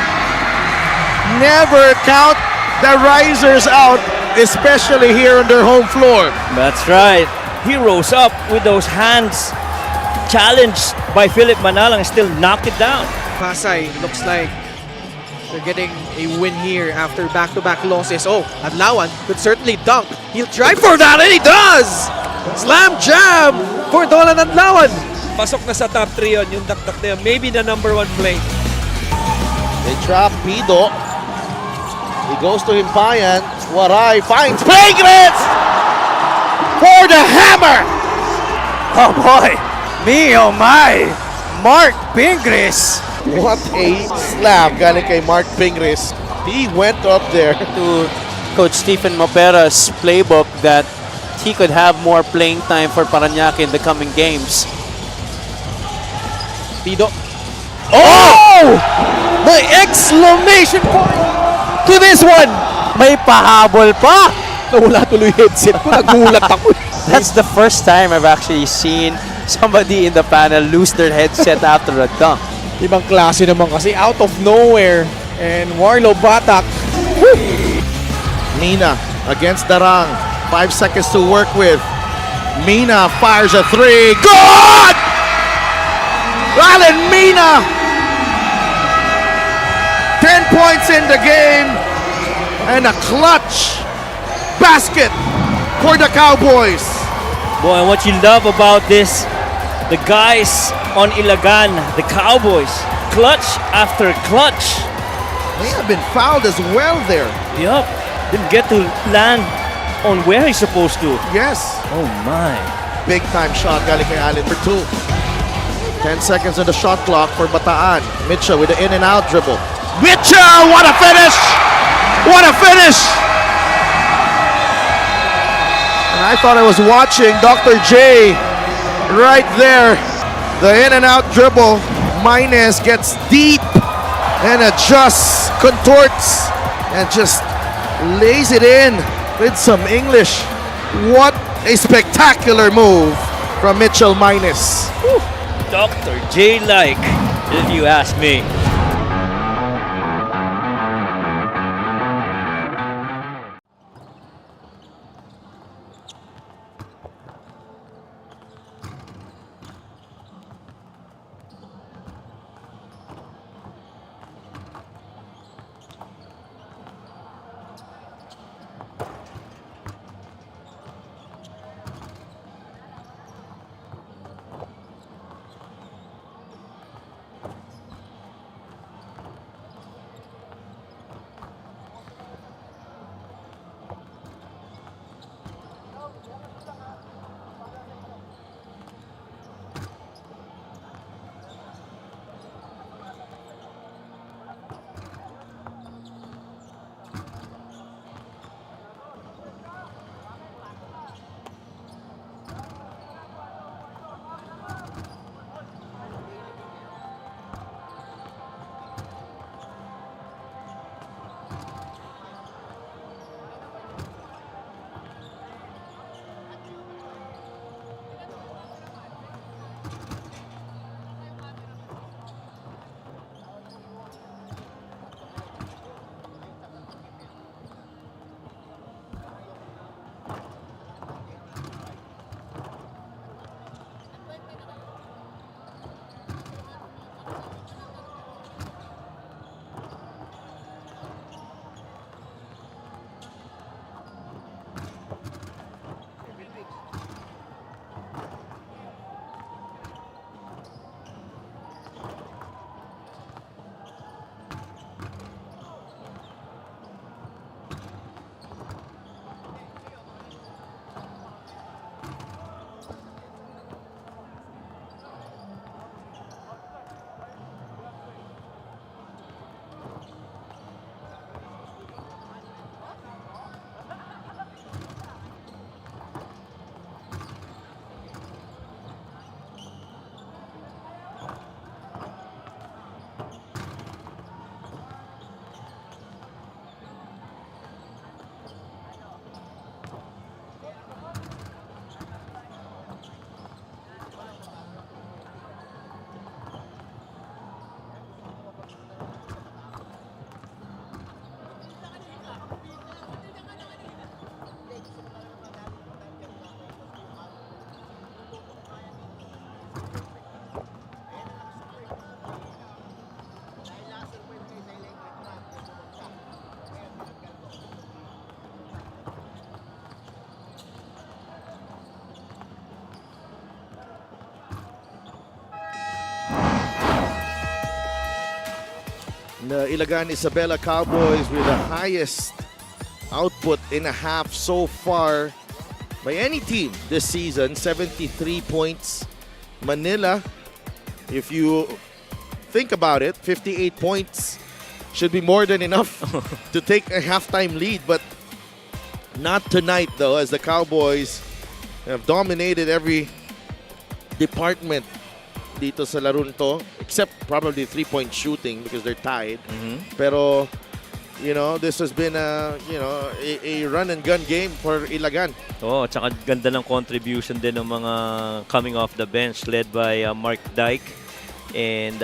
never count the Risers out, especially here on their home floor. That's right. He rose up with those hands challenged by Philip Manalang and still knocked it down. Pasay looks like they're getting a win here after back-to-back losses. Oh, Adlawan could certainly dunk. He'll try for that and he does! Slam jam for Dolan Adlawan. Pasok na sa top 3 yun, yung dakdak na yun. Maybe the number 1 play. They trap Pido. He goes to Himpayan. Waray finds Pingris for the hammer. Oh boy! Me, oh my! Mark Pingris What a slam galing kay Mark Pingris. He went up there. To Coach Stephen Mapera's playbook that he could have more playing time for Parañaque in the coming games. Pido. Oh! The exclamation point to this one! May pahabol pa! Nawala tuloy headset ko. Nagulat ako. That's the first time I've actually seen somebody in the panel lose their headset after a dunk. Ibang klase naman kasi out of nowhere. And Warlo Batak. Mina against Darang. 5 seconds to work with. Mina fires a three. Good! Alan Mina! 10 points in the game. And a clutch basket for the Cowboys. Boy, and what you love about this, the guys on Ilagan, the Cowboys, clutch after clutch. They have been fouled as well there. Yup, didn't get to land on where he's supposed to. Yes. Oh my. Big time shot galing kay Allen for 2. 10 seconds on the shot clock for Bataan. Mitchell with the in and out dribble. Mitchell, what a finish! What a finish! And I thought I was watching Dr. J right there. The in and out dribble. Maynes gets deep and adjusts, contorts, and just lays it in with some English. What a spectacular move from Mitchell Maynes. Dr. J-like, if you ask me. The Ilagan Isabela Cowboys with the highest output in a half so far by any team this season, 73 points. Manila, if you think about it, 58 points should be more than enough to take a halftime lead. But not tonight, though, as the Cowboys have dominated every department dito sa larong to, except probably 3-point shooting because they're tied. Pero, you know, this has been a run and gun game for Ilagan. Oh, tsaka ganda ng contribution din ng mga coming off the bench led by Mark Dyke and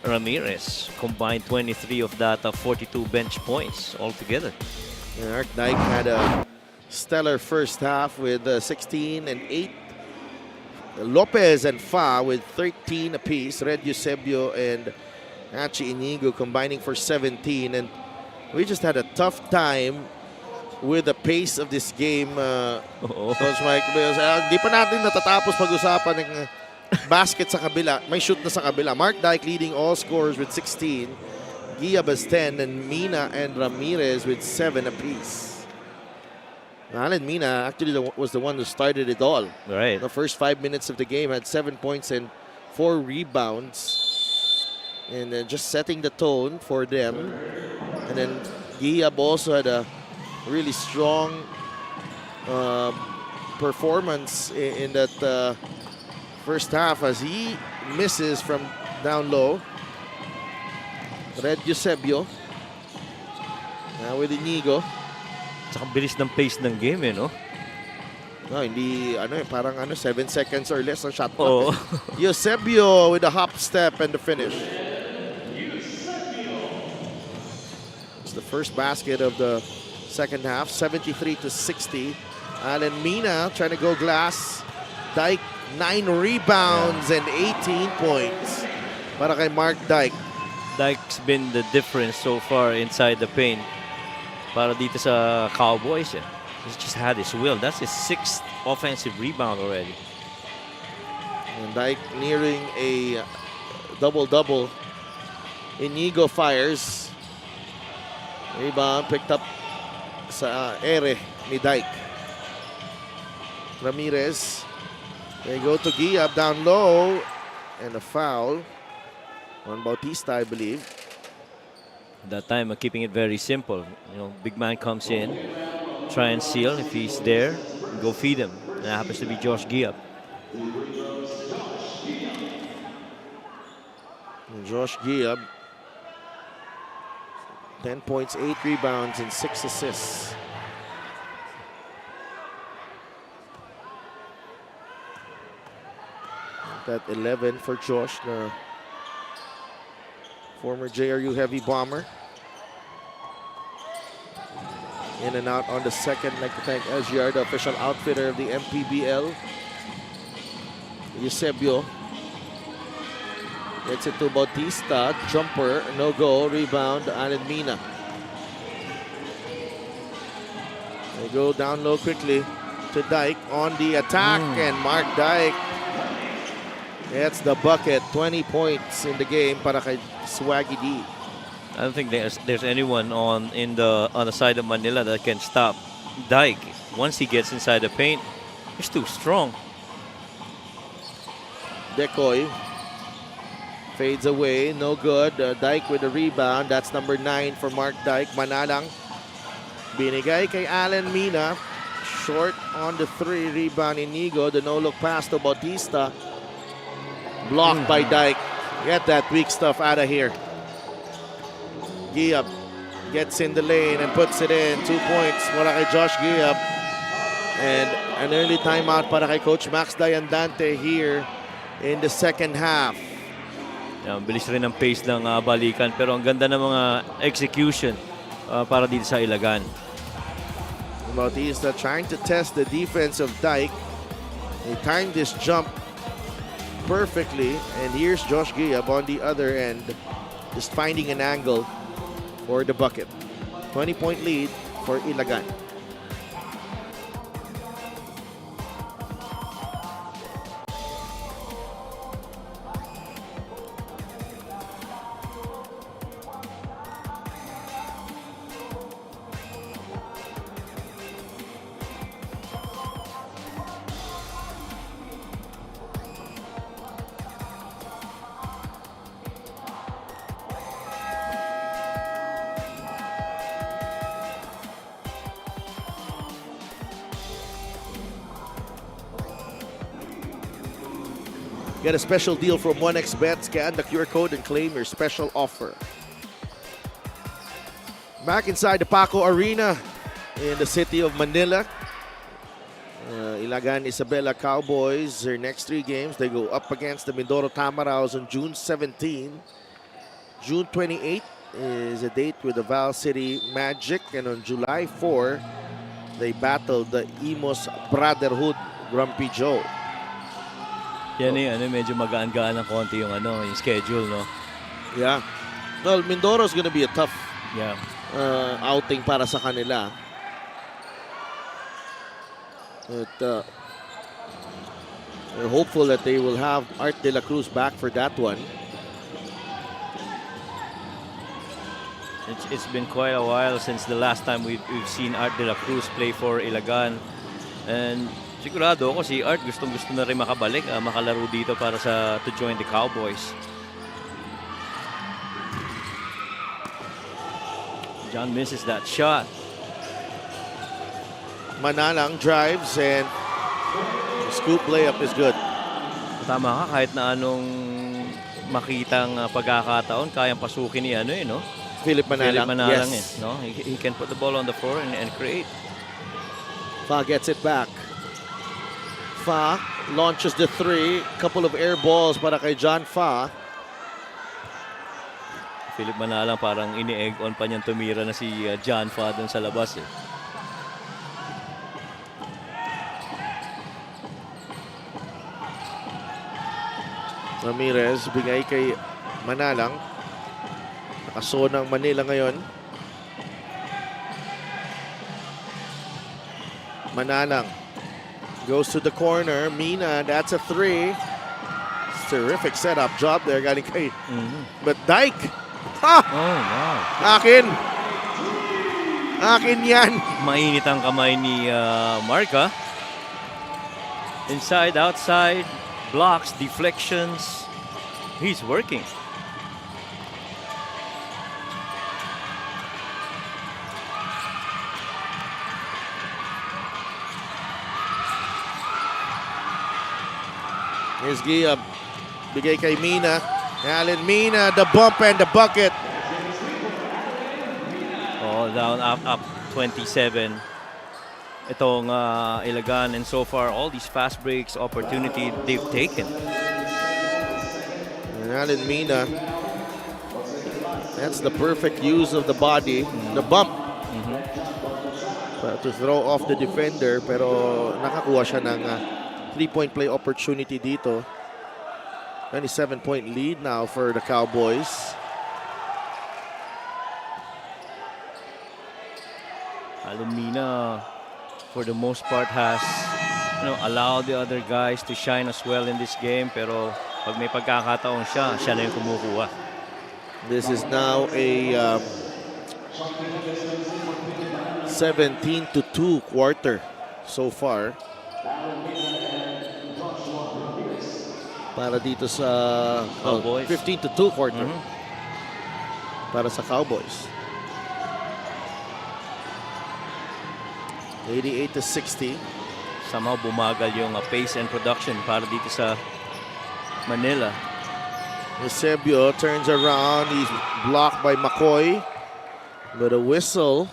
Ramirez. Combined 23 of that 42 bench points altogether. Mark Dyke had a stellar first half with 16 and 8. Lopez and Fa with 13 apiece. Red Eusebio and Achi Inigo combining for 17. And we just had a tough time with the pace of this game, Coach Mike. Di pa natin natatapos pag-usapan ng basket sa kabila. May shoot na sa kabila. Mark Dyke leading all scorers with 16. Giab has 10 and Mina and Ramirez with 7 apiece. Alan Mina actually was the one who started it all. Right. The first 5 minutes of the game had 7 points and 4 rebounds. And just setting the tone for them. And then Giab also had a really strong performance in that first half as he misses from down low. Red Eusebio. Now with Inigo. Tsaka bilis ng pace ng game, no? No, hindi, parang 7 seconds or less ang shot Oo. clock. Eusebio with a hop step and the finish. It's the first basket of the second half, 73-60. Alan Mina trying to go glass. Dyke, 9 rebounds and 18 points para kay Mark Dyke. Dyke's been the difference so far inside the paint para dito sa Cowboys. He's just had his will. That's his 6th offensive rebound already. And Dyke nearing a double-double. Inigo fires. Rebound picked up sa ere ni Dyke. Ramirez. They go to Giab down low. And a foul on Bautista, I believe. That time, keeping it very simple. You know, big man comes in, try and seal. If he's there, go feed him. And that happens to be Josh Giab. And Josh Giab, 10 points, 8 rebounds, and 6 assists. That 11 for Josh, the former JRU heavy bomber. In and out on the second. I'd like to thank SGR, the official outfitter of the MPBL. Eusebio gets it to Bautista. Jumper, no go. Rebound, Alan Mina. They go down low quickly to Dyke on the attack. And Mark Dyke gets the bucket. 20 points in the game para kay Swaggy D. I don't think there's anyone on the side of Manila that can stop Dyke. Once he gets inside the paint, he's too strong. Decoy fades away, no good. Dyke with the rebound. That's number 9 for Mark Dyke. Manalang binigay kay Alan Mina. Short on the 3. Rebound Inigo. The no-look pass to Bautista. Blocked by Dyke. Get that weak stuff out of here. Giab gets in the lane and puts it in. 2 points para kay Josh Giab. And an early timeout para kay Coach Max Diandante here in the second half. Bilis rin ang pace ng balikan, pero ang ganda ng mga execution para dito sa Ilagan. Bautista trying to test the defense of Dyke. He timed this jump perfectly, and here's Josh Giab on the other end, just finding an angle for the bucket. 20-point lead for Ilagan. Get a special deal from 1xBet. Scan the QR code and claim your special offer. Back inside the Paco Arena in the city of Manila. Ilagan Isabela Cowboys, their next 3 games, they go up against the Mindoro Tamaraws on June 17. June 28 is a date with the Val City Magic, and on July 4, they battle the Imos Brotherhood Grumpy Joe. Yan medyo magaan-gaan ng konti yung yung schedule, no? Yeah. Well, Mindoro's gonna be a tough Yeah. outing para sa kanila. But we're hopeful that they will have Art De La Cruz back for that one. It's been quite a while since the last time we've seen Art De La Cruz play for Ilagan. And sigurado ako si Art gustong-gusto na rin makabalik, makalaro dito para to join the Cowboys. John misses that shot. Manalang drives and scoop layup is good. Tama ka, kahit na anong makitang pagkakataon, kayang pasukin ni no? Philip Manalang, yes. No? He can put the ball on the floor and create. Fa gets it back. Fa launches the 3. Couple of air balls para kay John Fa. Philip Manalang parang ini-egg on pa niyang tumira na si John Fa dun sa labas. Ramirez bigay kay Manalang. Nakasonang Manila ngayon. Manalang goes to the corner. Mina, that's a 3. Terrific setup job there galing kay but Dyke. Ha! Oh, wow. Akin yan. Mainit ang kamay ni Marca. Inside, outside, blocks, deflections. He's working. Here's Gia. Bigay kay Mina. Allen Mina, the bump and the bucket. Oh, down up 27. Itong Ilagan, and so far all these fast breaks opportunity they've taken. And Allen Mina, that's the perfect use of the body, the bump. To throw off the defender, pero nakakuha siya ng 3-point play opportunity dito. 27-point lead now for the Cowboys. Alumina, for the most part, has allowed the other guys to shine as well in this game. Pero pag may pagkakataon siya na yung kumukuha. This is now a 17-2 quarter so far. Para dito sa Cowboys. 15-2 quarter. Para sa Cowboys. 88-60. Somehow bumagal yung pace and production para dito sa Manila. Eusebio turns around. He's blocked by McCoy. But a whistle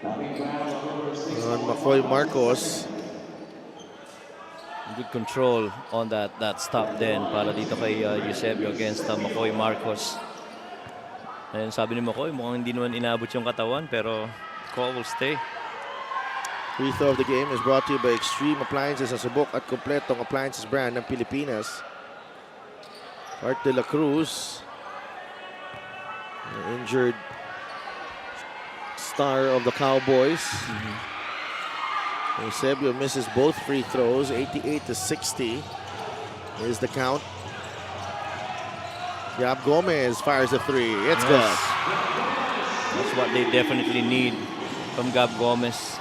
on McCoy Marcos. Good control on that stop then para dito kay Eusebio against McCoy Marcos. And sabi ni McCoy, mukhang hindi naman inabot yung katawan, pero call will stay. Free throw of the game is brought to you by Extreme Appliances, sa subok at kompletong appliances brand ng Pilipinas. Art De La Cruz, the injured star of the Cowboys. Eusebio misses both free throws. 88-60 is the count. Yab Gomez fires a 3. It's good. That's what they definitely need from Gab Gomez.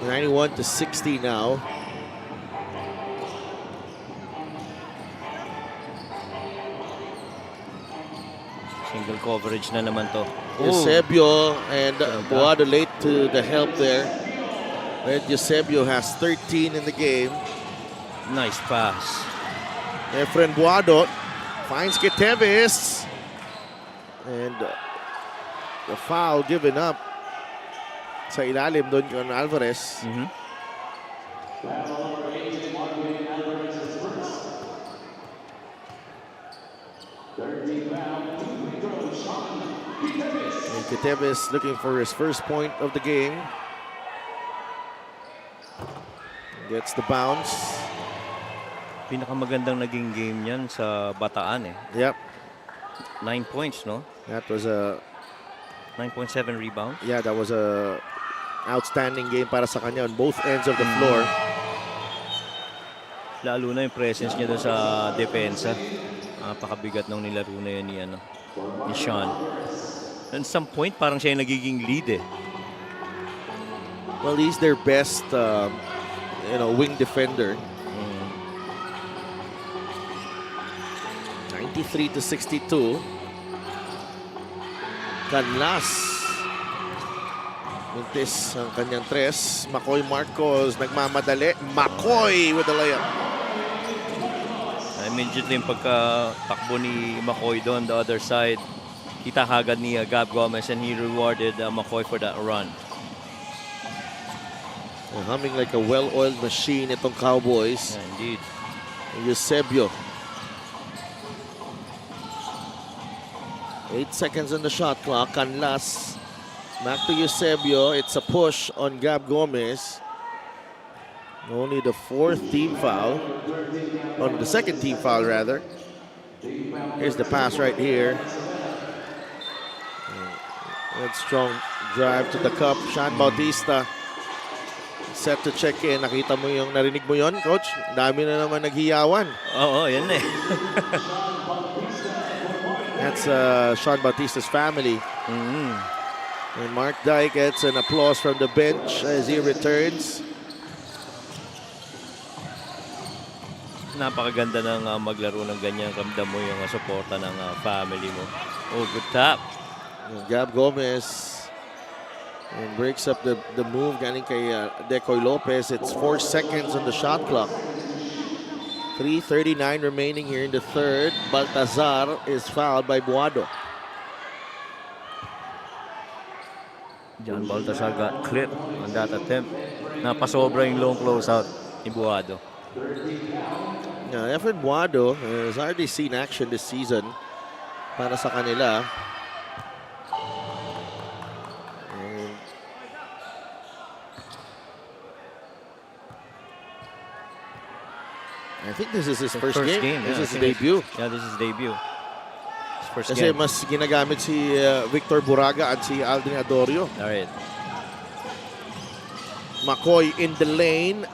91-60 now. Single coverage na naman to. Eusebio and Boado late to the help there. And Eusebio has 13 in the game. Nice pass. Efren Buado finds Queteves. And the foul given up sa ilalim doon kay Alvarez. And Queteves looking for his first point of the game. Gets the bounce. Pinakamagandang naging game yan sa Bataan eh. Yep. 9 points, no? That was a 9.7 rebound. Yeah, that was a outstanding game para sa kanya on both ends of the floor. Lalo na yung presence niya doon sa depensa. Napakabigat nung nilaro na yun ni Sean. At some point, parang siya yung nagiging lead eh. Well, he's their best wing defender. 93-62. Canlas. Mintis ang kanyang tres. Makoy Marcos nagmamadali. Makoy with the layup. Immediately yung pagkatakbo ni McCoy doon, the other side, kita kagad ni Gab Gomez and he rewarded McCoy for that run. Humming like a well-oiled machine itong Cowboys. Yeah, indeed. Eusebio. 8 seconds on the shot clock. Canlas. Back to Eusebio. It's a push on Gab Gomez. Only the fourth team foul. On the second team foul, rather. Here's the pass right here. Good strong drive to the cup. Sean Bautista set to check in. Nakita mo yung narinig mo yon, Coach? Dami na naman naghiyawan. Oo, yan eh. That's Sean Bautista's family. And Mark Dyke gets an applause from the bench as he returns. Napakaganda ng maglaro ng ganyan. Ramdam mo yung suporta ng family mo. Oh, good tap. And Gab Gomez and breaks up the move galing kay Decoy Lopez. It's 4 seconds on the shot clock. 3:39 remaining here in the third. Baltazar is fouled by Buado. John Baltazar got clipped on that attempt. Napasobra yung long closeout ni Buado. Yeah, Efren Buado has already seen action this season para sa kanila. And I think this is his first game. Yeah, This is his debut. Yeah, this is debut. His first Kasi game. mas ginagamit si Victor Buraga at si Aldrin Adorio. All right. McCoy in the lane.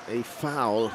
A foul.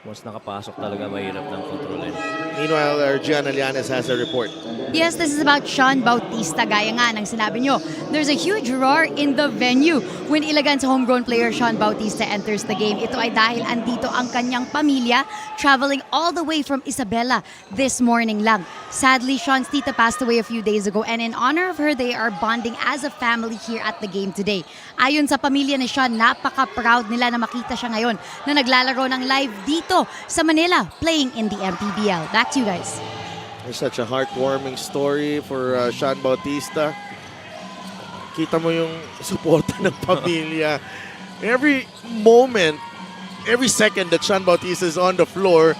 Once nakapasok talaga, mahirap ng kontrolin. Meanwhile, Gian Alianes has a report. Yes, this is about Sean Bautista. Gaya nga ng sinabi nyo, there's a huge roar in the venue when Ilagan's homegrown player Sean Bautista enters the game. Ito ay dahil andito ang kanyang pamilya traveling all the way from Isabela this morning lang. Sadly, Sean's tita passed away a few days ago and in honor of her, they are bonding as a family here at the game today. Ayon sa pamilya ni Sean, napaka-proud nila na makita siya ngayon na naglalaro ng live dito sa Manila playing in the MPBL. Back to you guys. It's such a heartwarming story for Sean Bautista. Kita mo yung suporta ng pamilya. Every moment, every second that Sean Bautista is on the floor,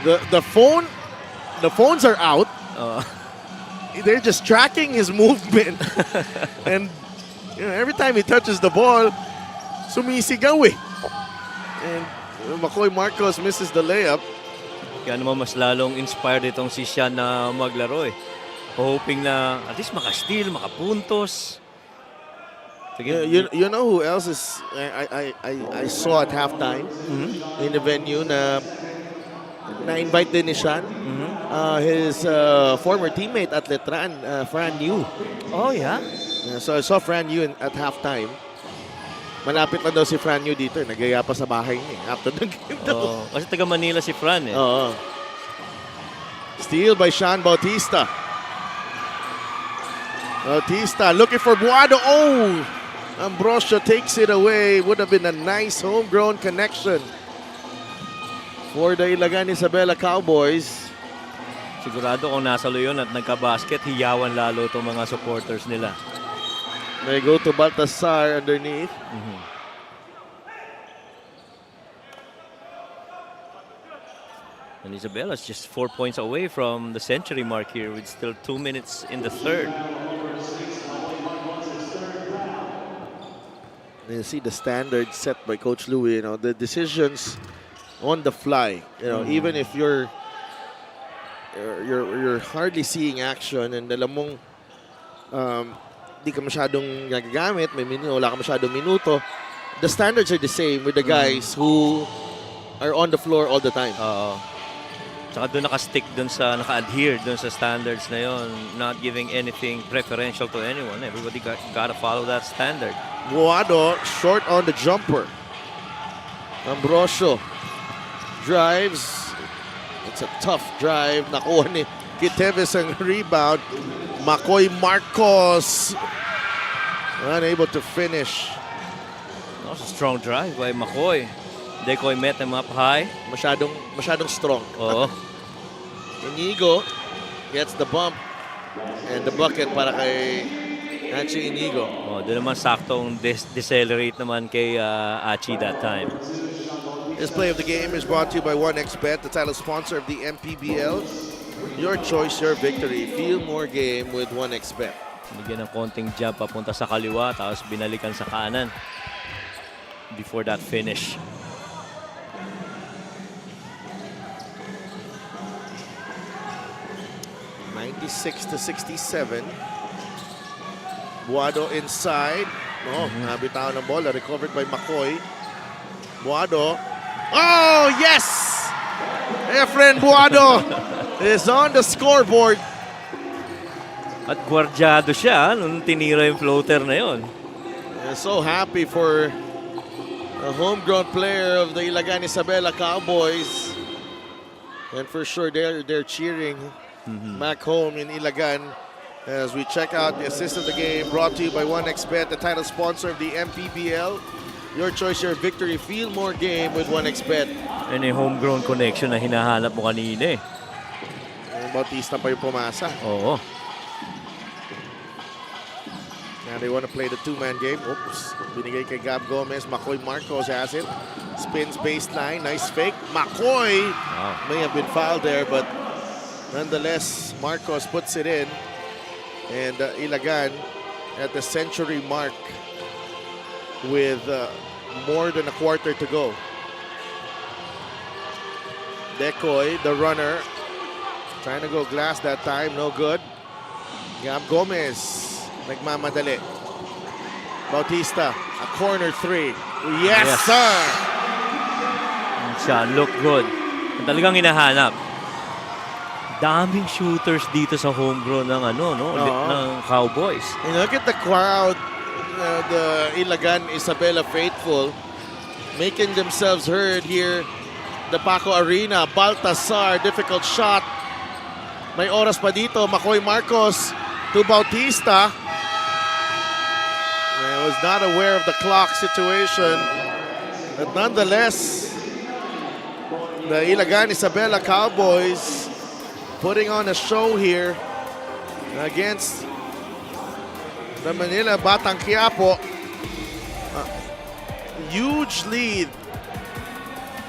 the phones are out. They're just tracking his movement. And every time he touches the ball, sumisigaw eh. And McCoy Marcos misses the layup. Kaya naman mas lalong inspired itong si Sean na maglaro eh. Hoping na at least maka-steal, makapuntos. You know who else is I saw at halftime in the venue na invite din ni Sean. His former teammate at Letran, Fran Yu. Oh yeah? So I saw Fran Yu at halftime. Malapit na daw si Fran Yu dito. Nagaya pa sa bahay niya after the game daw. Kasi taga Manila si Fran eh. Oo. Steal by Sean Bautista. Bautista looking for Buado. Oh! Ambrosio takes it away. Would have been a nice homegrown connection for the Ilagan Isabela Cowboys. Sigurado kung nasa yun at nagka-basket, hiyawan lalo itong mga supporters nila. They go to Baltasar underneath. And Isabella's just 4 points away from the century mark here with still 2 minutes in the third. You see the standard set by Coach Louie, you know, the decisions on the fly. You know, even if you're hardly seeing action and alam mong di ka masyadong nagagamit, wala ka masyadong minuto, the standards are the same with the guys who are on the floor all the time. Oo. Tsaka doon naka-stick doon sa, naka-adhere doon sa standards na yon, not giving anything preferential to anyone. Everybody gotta follow that standard. Buado short on the jumper. Ambrosio drives. It's a tough drive. Nakuha ni Kiteves ang rebound. Makoy Marcos unable to finish. That was a strong drive by Makoy. Decoy met him up high. Masyadong strong. Oo. Inigo gets the bump and the bucket para kay Achi Inigo. Oh, doon naman saktong decelerate naman kay Achi that time. This play of the game is brought to you by 1xBet, the title sponsor of the MPBL. Your choice, your victory. Feel more game with 1xBet. Bigyan ng konting jump papunta sa kaliwa tapos binalikan sa kanan before that finish. (96-67). Buado inside. Nabitaw ng bola. Recovered by Makoy. Buado. Oh, yes! Efren Buado is on the scoreboard. At gwardyado siya nung tinira yung floater na yon. So happy for a homegrown player of the Ilagan Isabela Cowboys. And for sure they're cheering back home in Ilagan as we check out the assist of the game brought to you by 1xBet, the title sponsor of the MPBL. Your choice, your victory. Feel more game with 1xBet. And a homegrown connection na hinahanap mo kanina eh. Bautista pa yung pumasa. Oo. Now they want to play the two-man game. Oops. Binigay kay Gab Gomez. Makoy Marcos has it. Spins baseline. Nice fake. Makoy may have been fouled there, but nonetheless, Marcos puts it in. And Ilagan at the century mark with more than a quarter to go. Decoy, the runner, trying to go glass that time. No good. Gab Gomez. Nagmamadali. Bautista, a corner three. Yes, sir! Siya, look good. Talagang hinahanap. Daming shooters dito sa homegrown ng ng Cowboys. And look at the crowd, the Ilagan Isabela faithful, making themselves heard here. The Paco Arena, Baltasar, difficult shot. May oras pa dito, Makoy Marcos to Bautista. I was not aware of the clock situation. But nonetheless, the Ilagan Isabela Cowboys putting on a show here against the Manila Batang Quiapo. Huge lead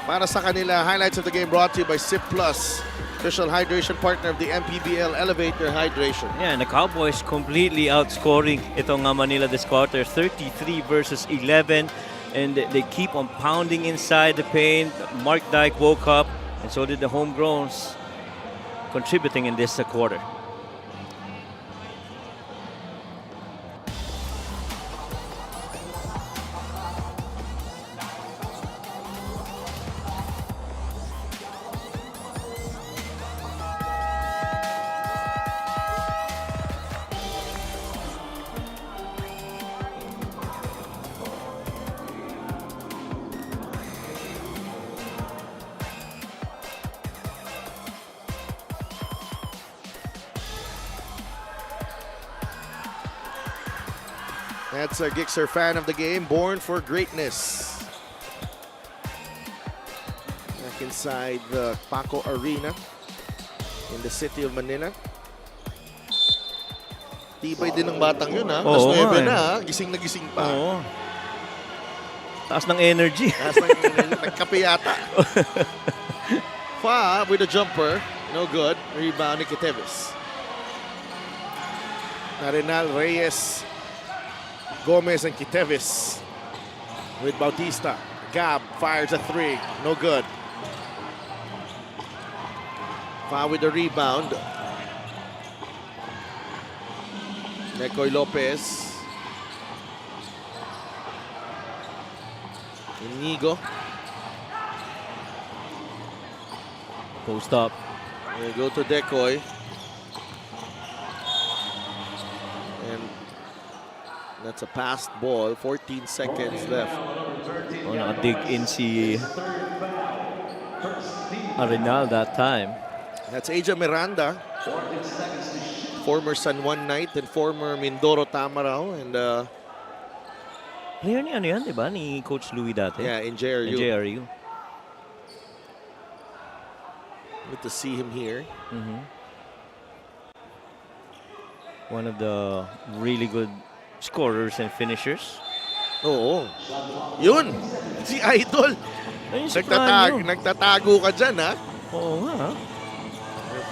para sa kanila. Highlights of the game brought to you by SIP Plus, official hydration partner of the MPBL. Elevate your hydration. Yeah, and the Cowboys completely outscoring itong Manila this quarter, 33 versus 11. And they keep on pounding inside the paint. Mark Dyke woke up, and so did the homegrowns, contributing in this quarter. That's a Gixxer fan of the game, born for greatness. Back inside the Paco Arena in the city of Manila. Tibay din ng batang yun, ha? Oo, Mas 9 nga, na, ha? Gising na gising pa. Oo. Taas ng energy. Nagkape yata. Fa with a jumper. No good. Rebound ni Kitevis. Arenal, Reyes, Gomez, and Kitevis with Bautista. Gab fires a 3. No good. Fa with the rebound. Necoy Lopez. Inigo. Post up. They go to Decoy. And that's a passed ball. 14 seconds left. Oh, naka-dig in si Arenal that time. That's Aja Miranda, former San Juan Knight and former Mindoro Tamarao. And Player ni ano yan, di ba? Ni Coach Louie dati. yeah, in JRU. In JRU. Good to see him here. One of the really good scorers and finishers. Oo. Yun! Si Idol! Ayun si Franyo. Nagtatago ka dyan, ha? Oo nga.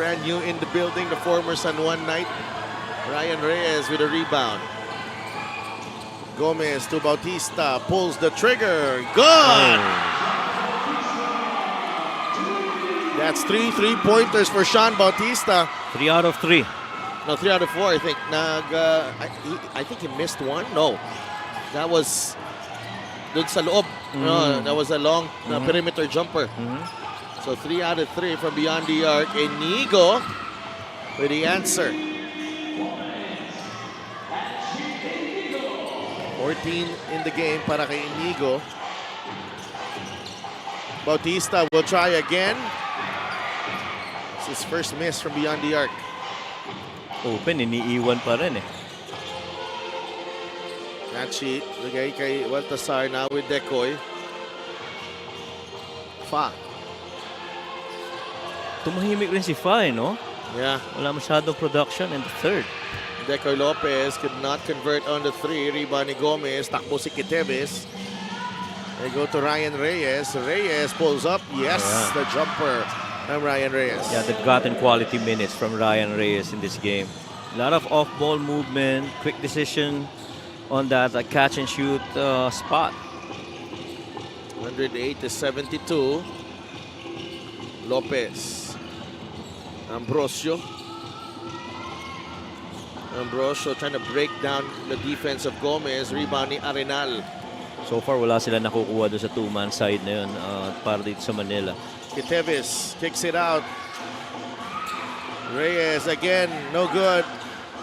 Brand new in the building, the former San Juan Knight. Ryan Reyes with a rebound. Gomez to Bautista, pulls the trigger. Good! That's 3 3-pointers for Sean Bautista. 3 out of 3. No, 3 out of 4, I think. I think he missed one. No. That was dun sa loob. No, that was a long perimeter jumper. So 3 out of 3 from beyond the arc. Inigo with the answer. 14 in the game para kay Inigo. Bautista will try again. It's his first miss from beyond the arc. Open, iniiwan pa rin eh. That sheet, lagay kay Baltasar now with Decoy. Fa. Tumahimik rin si Fa, no? Yeah. Wala masyadong production in the third. Decoy Lopez could not convert on the 3. Rebound ni Gomez. Takbo si Kitevis. They go to Ryan Reyes. Reyes pulls up. Yes, the jumper from Ryan Reyes. Yeah, they've gotten quality minutes from Ryan Reyes in this game. A lot of off-ball movement, quick decision on that catch and shoot spot. 108 to 72. Lopez. Ambrosio trying to break down the defense of Gomez. Rebound ni Arenal. So far, wala sila nakukuha doon sa two-man side na yun para dito sa Manila. Kitevis kicks it out. Reyes again, no good.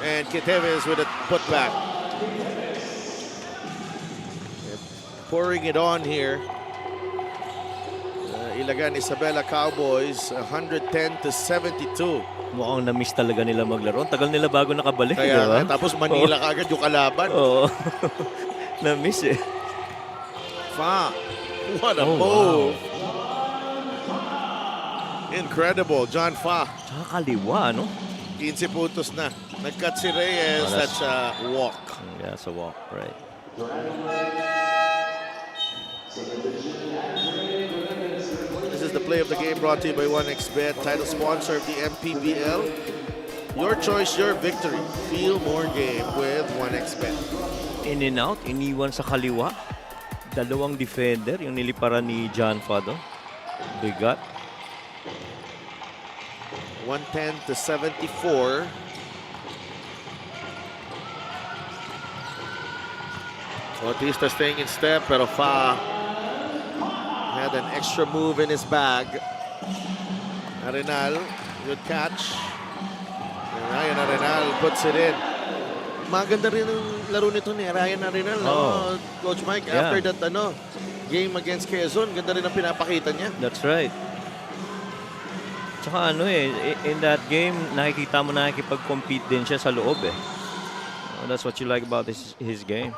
And Kitevis with a putback. Pouring it on here. Ilagan Isabela Cowboys, 110 to 72. Mukhang na-miss talaga nila maglaro. Tagal nila bago nakabalik. Kaya diba? tapos Manila kagad yung kalaban. Oo. Na-miss eh. Fa, what a move. Wow. Incredible, John Fa. Tsaka kaliwa, no? 15 puntos na. Nag-cut si Reyes, that's a walk. Yeah, it's a walk, right. This is the play of the game brought to you by 1xBet, title sponsor of the MPBL. Your choice, your victory. Feel more game with 1xBet. In and out, iniwan sa kaliwa. Dalawang defender, yung niliparan ni John Fado. Bigat. 110 to 74. Bautista staying in step, pero Fa had an extra move in his bag. Arenal, good catch. And Ryan Arenal puts it in. Maganda rin ang laro nito ni Ryan Arenal. Oh. Coach Mike, Yeah. after that game against Quezon, ganda rin ang pinapakita niya. That's right. Tsaka in that game, nakikita mo nakikipag-compete din siya sa loob eh. And that's what you like about his game.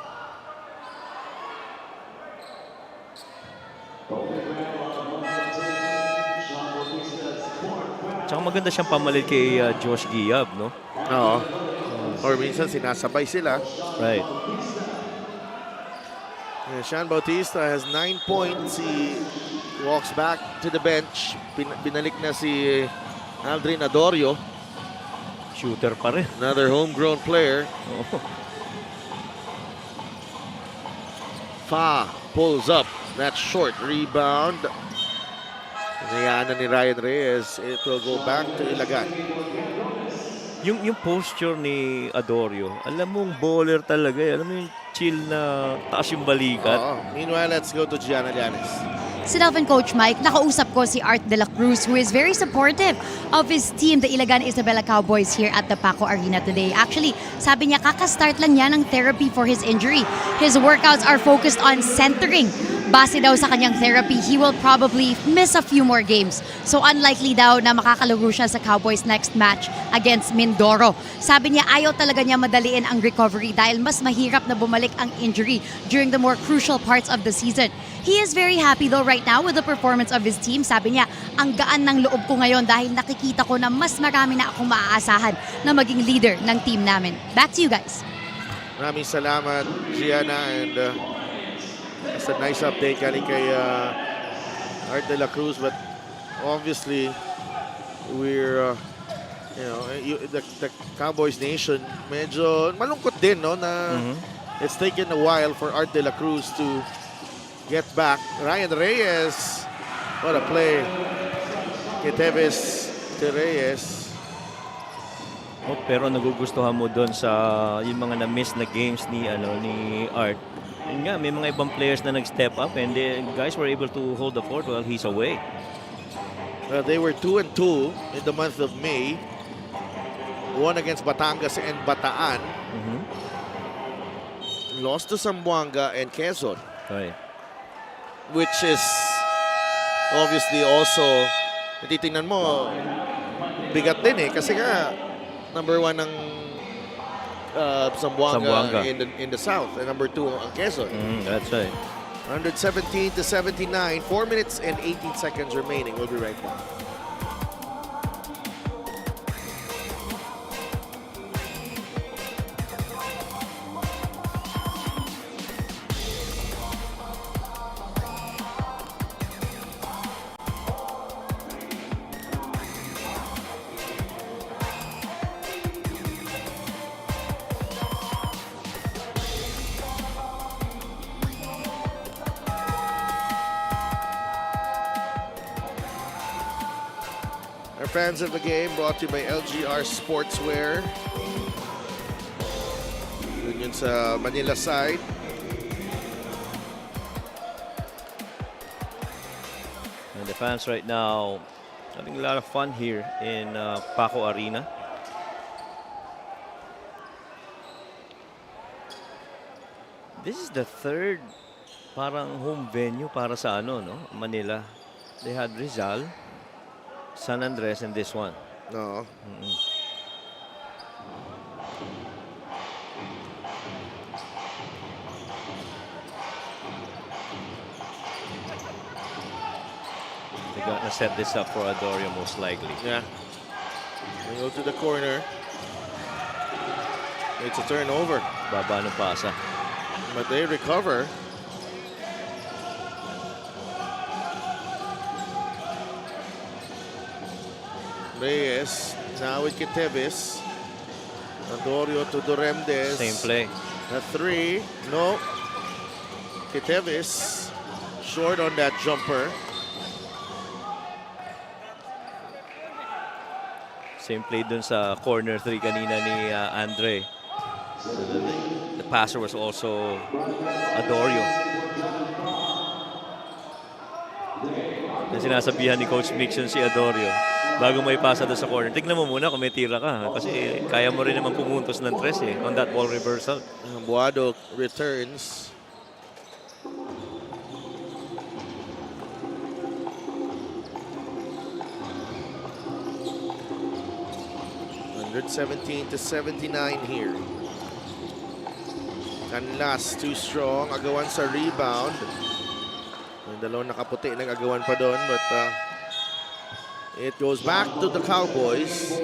Tsaka maganda siyang pamalit kay Josh Giab, no? Oo. Or minsan sinasabay sila. Right. Sean Bautista has 9 points. He walks back to the bench. Binalik na si Aldrin Adorio. Shooter pa rin. Another homegrown player. Oh. Fa pulls up. That short rebound. Nayaan na ni Ryan Reyes. It will go back to Ilagan. Yung posture ni Adorio, alam mong bowler talaga eh. Alam mo yung chill na taas yung balikat. Meanwhile, let's go to Gianna Llanes. Si Delphin Coach Mike, nakausap ko si Art de la Cruz, who is very supportive of his team, the Ilagan Isabela Cowboys, here at the Paco Arena today. Actually, sabi niya, kakastart lang niya ng therapy for his injury. His workouts are focused on centering. Base daw sa kanyang therapy, he will probably miss a few more games. So unlikely daw na makakalaro siya sa Cowboys next match against Mindoro. Sabi niya, ayaw talaga niya madaliin ang recovery dahil mas mahirap na bumalik ang injury during the more crucial parts of the season. He is very happy though right now with the performance of his team. Sabi niya, ang gaan ng loob ko ngayon dahil nakikita ko na mas marami na akong maaasahan na maging leader ng team namin. Back to you guys. Maraming salamat, Gianna, and that's a nice update galing kay Art de la Cruz. But obviously, we're the Cowboys Nation medyo malungkot din, no, na it's taken a while for Art de la Cruz to get back. Ryan Reyes, what a play. Keteves to Reyes. Oh, pero nagugustuhan mo doon sa yung mga na-miss na games ni Art. Yun nga, may mga ibang players na nag-step up and the guys were able to hold the fort while he's away. They were 2-2 in the month of May. Won against Batangas and Bataan. Lost to Zamboanga and Quezon. Right. Which is obviously also, titingnan mo, bigat din eh. Kasi nga, number 1 ng Zamboanga in the south, and number 2 ang Quezon. That's right. 117-79, 4 minutes and 18 seconds remaining. We'll be right back. Fans of the game brought to you by LGR Sportswear. Yun sa Manila side. And the fans right now having a lot of fun here in Paco Arena. This is the third parang home venue para sa Manila. They had Rizal, San Andres, and this one. No. They're gonna set this up for Adorio most likely. Yeah. They go to the corner. It's a turnover. Baba ng pasa. But they recover. Reyes, now with Keteves. Adorio to Duremdes. Same play. A 3, no. Keteves, short on that jumper. Same play dun sa corner 3 kanina ni Andre. The passer was also Adorio. Yung sinasabihan ni Coach Mixon si Adorio bago may pasa doon sa corner. Tignan mo muna kung may tira ka. Kasi kaya mo rin naman pumuntos ng tres on that ball reversal. Buado returns. (117-79) here. Canlas, too strong. Agawan sa rebound. Yung dalawang nakaputi, nag-agawan pa doon. But it goes back to the Cowboys.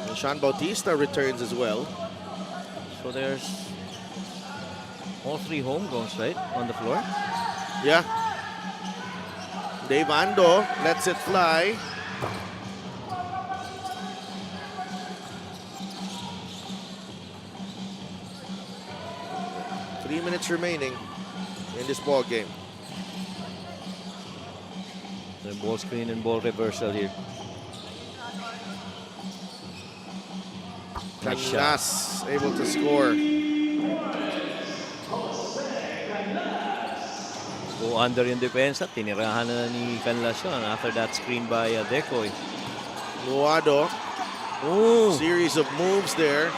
And Sean Bautista returns as well. So there's all 3 homegrowns, right, on the floor. Yeah. Dave Ando lets it fly. Three minutes remaining in this ball game. The ball screen and ball reversal here. Nice shot. Canlas able to score. Go under yung depensa. Tinirahan na ni Canlas yun after that screen by Decoy. Luado. Ooh. Series of moves there.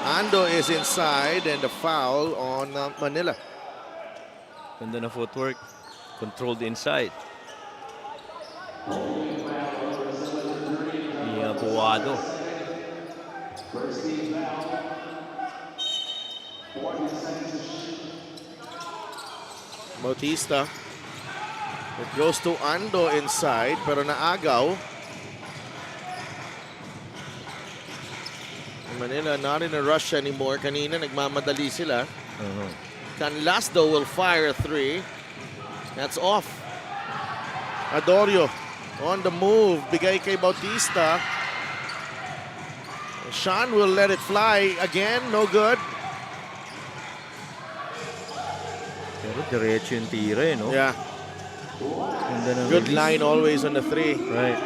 Ando is inside and the foul on Manila. Ganda na footwork. Controlled inside. Buado. Bautista. It goes to Ando inside pero naagaw. Manila not in a rush anymore. Kanina nagmamadali sila. Canlas though will fire a 3. That's off. Adorio on the move. Bigay kay Bautista. Sean will let it fly again. No good. Pero diretso yung tira eh, no? Yeah. Ganda ng Good release. line always on the 3. Right.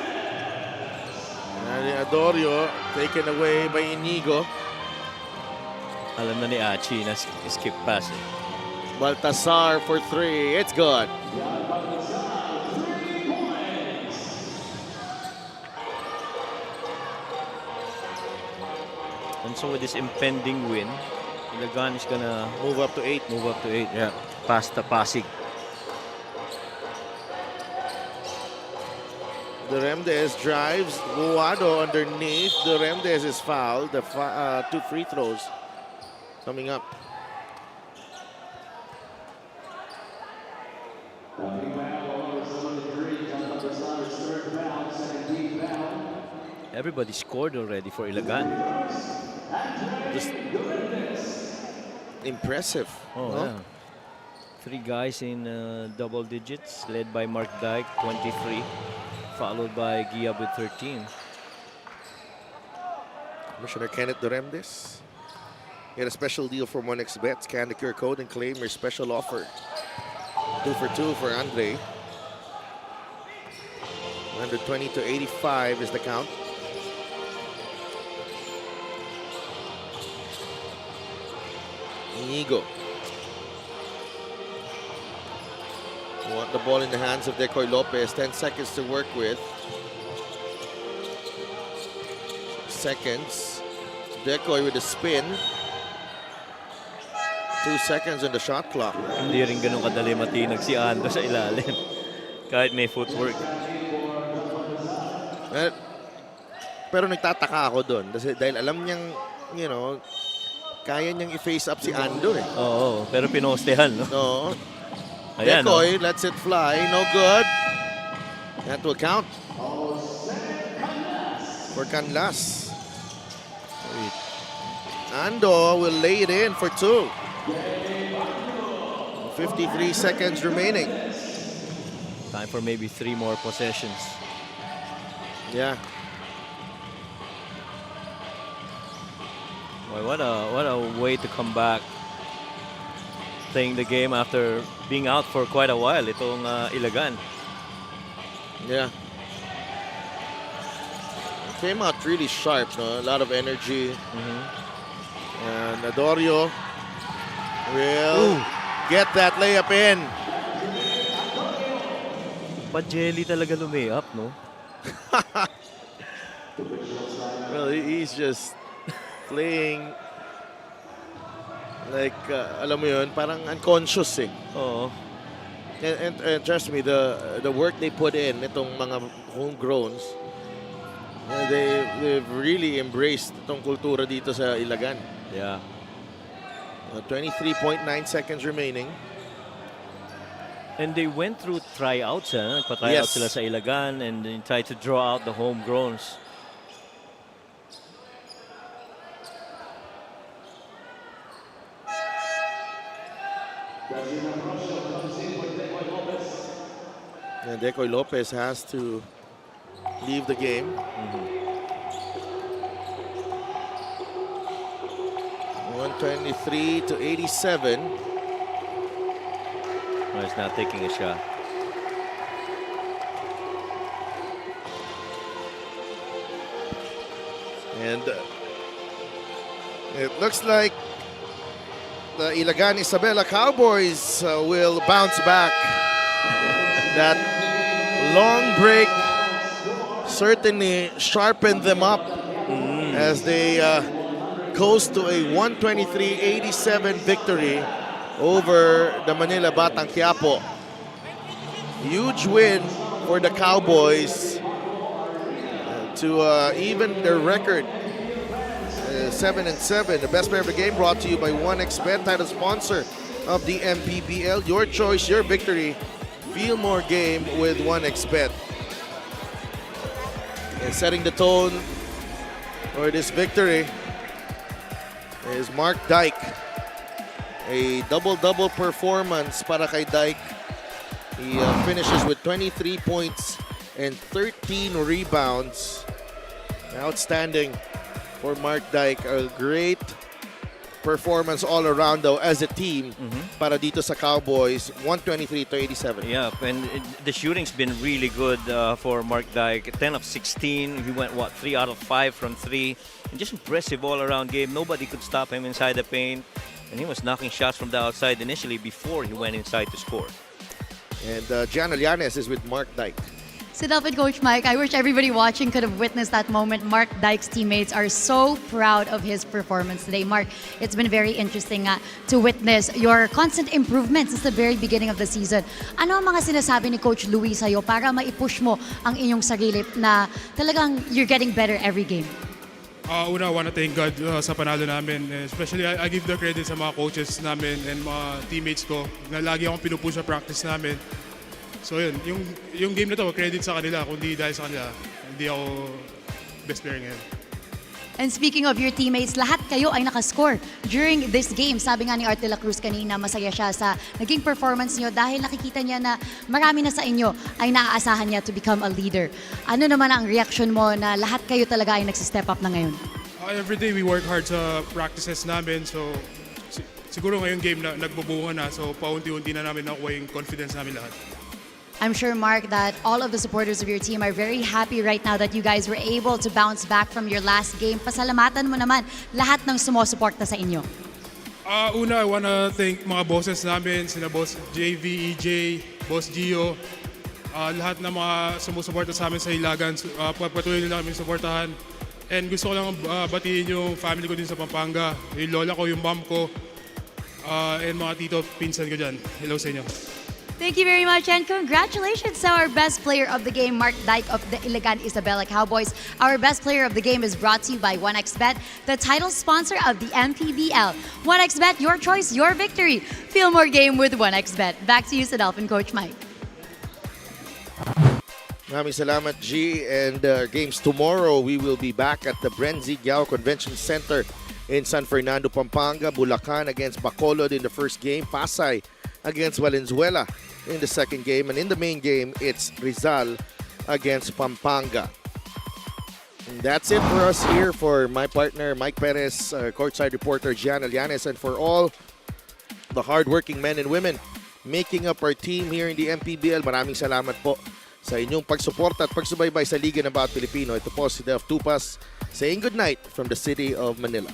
And Adorio taken away by Inigo. Alam na ni Achi na skip pass eh. Baltasar for 3. It's good. And so with this impending win, Ilagan is gonna Move up to 8. move up to 8. Yeah. Past the Pasig. Duremdes drives. Buado underneath. Duremdes is fouled. The 2 free throws coming up. Everybody scored already for Ilagan. Just impressive. Oh, no? yeah. 3 guys in double digits, led by Mark Dyke, 23, followed by Giab with 13. Commissioner Kenneth Duremdes. Get a special deal from 1xBet. Scan the QR code and claim your special offer. 2 for 2 for Andre. 120 to 85 is the count. Inigo. Want the ball in the hands of Decoy Lopez. 10 seconds to work with. Seconds. Decoy with a spin. 2 seconds on the shot clock. Hindi rin ganun kadali matinag si Ando sa ilalim. Kahit may footwork. Pero nagtataka ako doon. Dahil alam niyang, you know, kaya niyang i-face up si Ando eh. Oo, pero pinostehan, no? No. Ayan, Decoy lets it fly. No good. That will count. For Canlas. Ando will lay it in for 2. 53 seconds remaining. Time for maybe 3 more possessions. Yeah. Boy, what a way to come back. Playing the game after being out for quite a while. Itong Ilagan. Yeah. Came out really sharp, no? A lot of energy. And Adorio will get that layup in. Pa-jelly talaga lumayup, no? Well, he's just playing like, alam mo yun, parang unconscious eh. Oo. And trust me, the work they put in, itong mga homegrowns, They've really embraced itong kultura dito sa Ilagan. Yeah. 23.9 seconds remaining. And they went through tryouts. Nagpa-tryouts Yes. sila sa Ilagan and they tried to draw out the homegrowns. And Decoy Lopez has to leave the game. 123 to 87. No, he's not taking a shot. And it looks like the Ilagan Isabela Cowboys will bounce back. That long break certainly sharpened them up as they coast to a 123-87 victory over the Manila Batang Quiapo. Huge win for the Cowboys to even their record 7-7. The best player of the game brought to you by 1xBet, title sponsor of the MPBL. Your choice, your victory. Feel more game with 1xBet. And setting the tone for this victory is Mark Dyke. A double-double performance para kay Dyke. He finishes with 23 points and 13 rebounds. Outstanding for Mark Dyke. A great performance all around though as a team para dito sa Cowboys. 123 to 87. Yeah, and the shooting's been really good for Mark Dyke. 10 of 16. He went, 3 out of 5 from 3. And just impressive all-around game. Nobody could stop him inside the paint. And he was knocking shots from the outside initially before he went inside to score. And Gianna Llanes is with Mark Dyke. Sit up and Coach Mike, I wish everybody watching could have witnessed that moment. Mark Dyke's teammates are so proud of his performance today. Mark, it's been very interesting to witness your constant improvements since the very beginning of the season. Ano ang mga sinasabi ni Coach Louie sa'yo para maipush mo ang inyong sarili na talagang you're getting better every game? Una, I want to thank God sa panalo namin. Especially, I give the credit sa mga coaches namin and mga teammates ko na lagi akong pinupush sa practice namin. So yun, yung game na to, credit sa kanila. Kung di dahil sa kanila, hindi ako best player ngayon. And speaking of your teammates, lahat kayo ay nakascore during this game. Sabi nga ni Art de la Cruz kanina, masaya siya sa naging performance niyo dahil nakikita niya na marami na sa inyo ay naaasahan niya to become a leader. Ano naman ang reaction mo na lahat kayo talaga ay nagsistep up na ngayon? Every day we work hard sa practices namin. So siguro ngayong game na nagbubunga na. So paunti-unti na namin nakuha yung confidence namin lahat. I'm sure, Mark, that all of the supporters of your team are very happy right now that you guys were able to bounce back from your last game. Pasalamatan mo naman lahat ng sumusuporta sa inyo. Una, I wanna thank mga bosses namin, sina Boss JV, EJ, Boss Gio, lahat ng mga sumusuporta sa amin sa Ilagan. Patuloy nila kami suportahan. And gusto ko lang batiin yung family ko din sa Pampanga, yung lola ko, yung mom ko, and mga tito, pinsan ko dyan. Hello sa inyo. Thank you very much and congratulations to our best player of the game, Mark Dyke of the Ilagan Isabela Cowboys. Our best player of the game is brought to you by 1xBet, the title sponsor of the MPBL. 1xBet, your choice, your victory. Feel more game with 1xBet. Back to you, Sadolf and Coach Mike. Maraming salamat, G. And games tomorrow, we will be back at the Brenzy Giao Convention Center in San Fernando, Pampanga. Bulacan against Bacolod in the first game. Pasay against Valenzuela in the second game. And in the main game, it's Rizal against Pampanga. And that's it for us here. For my partner, Mike Perez, courtside reporter, Gianna Llanes, and for all the hardworking men and women making up our team here in the MPBL, maraming salamat po sa inyong pagsuporta at pagsubaybay sa Liga ng Bawat Pilipino. Ito po si Def Tupas saying good night from the city of Manila.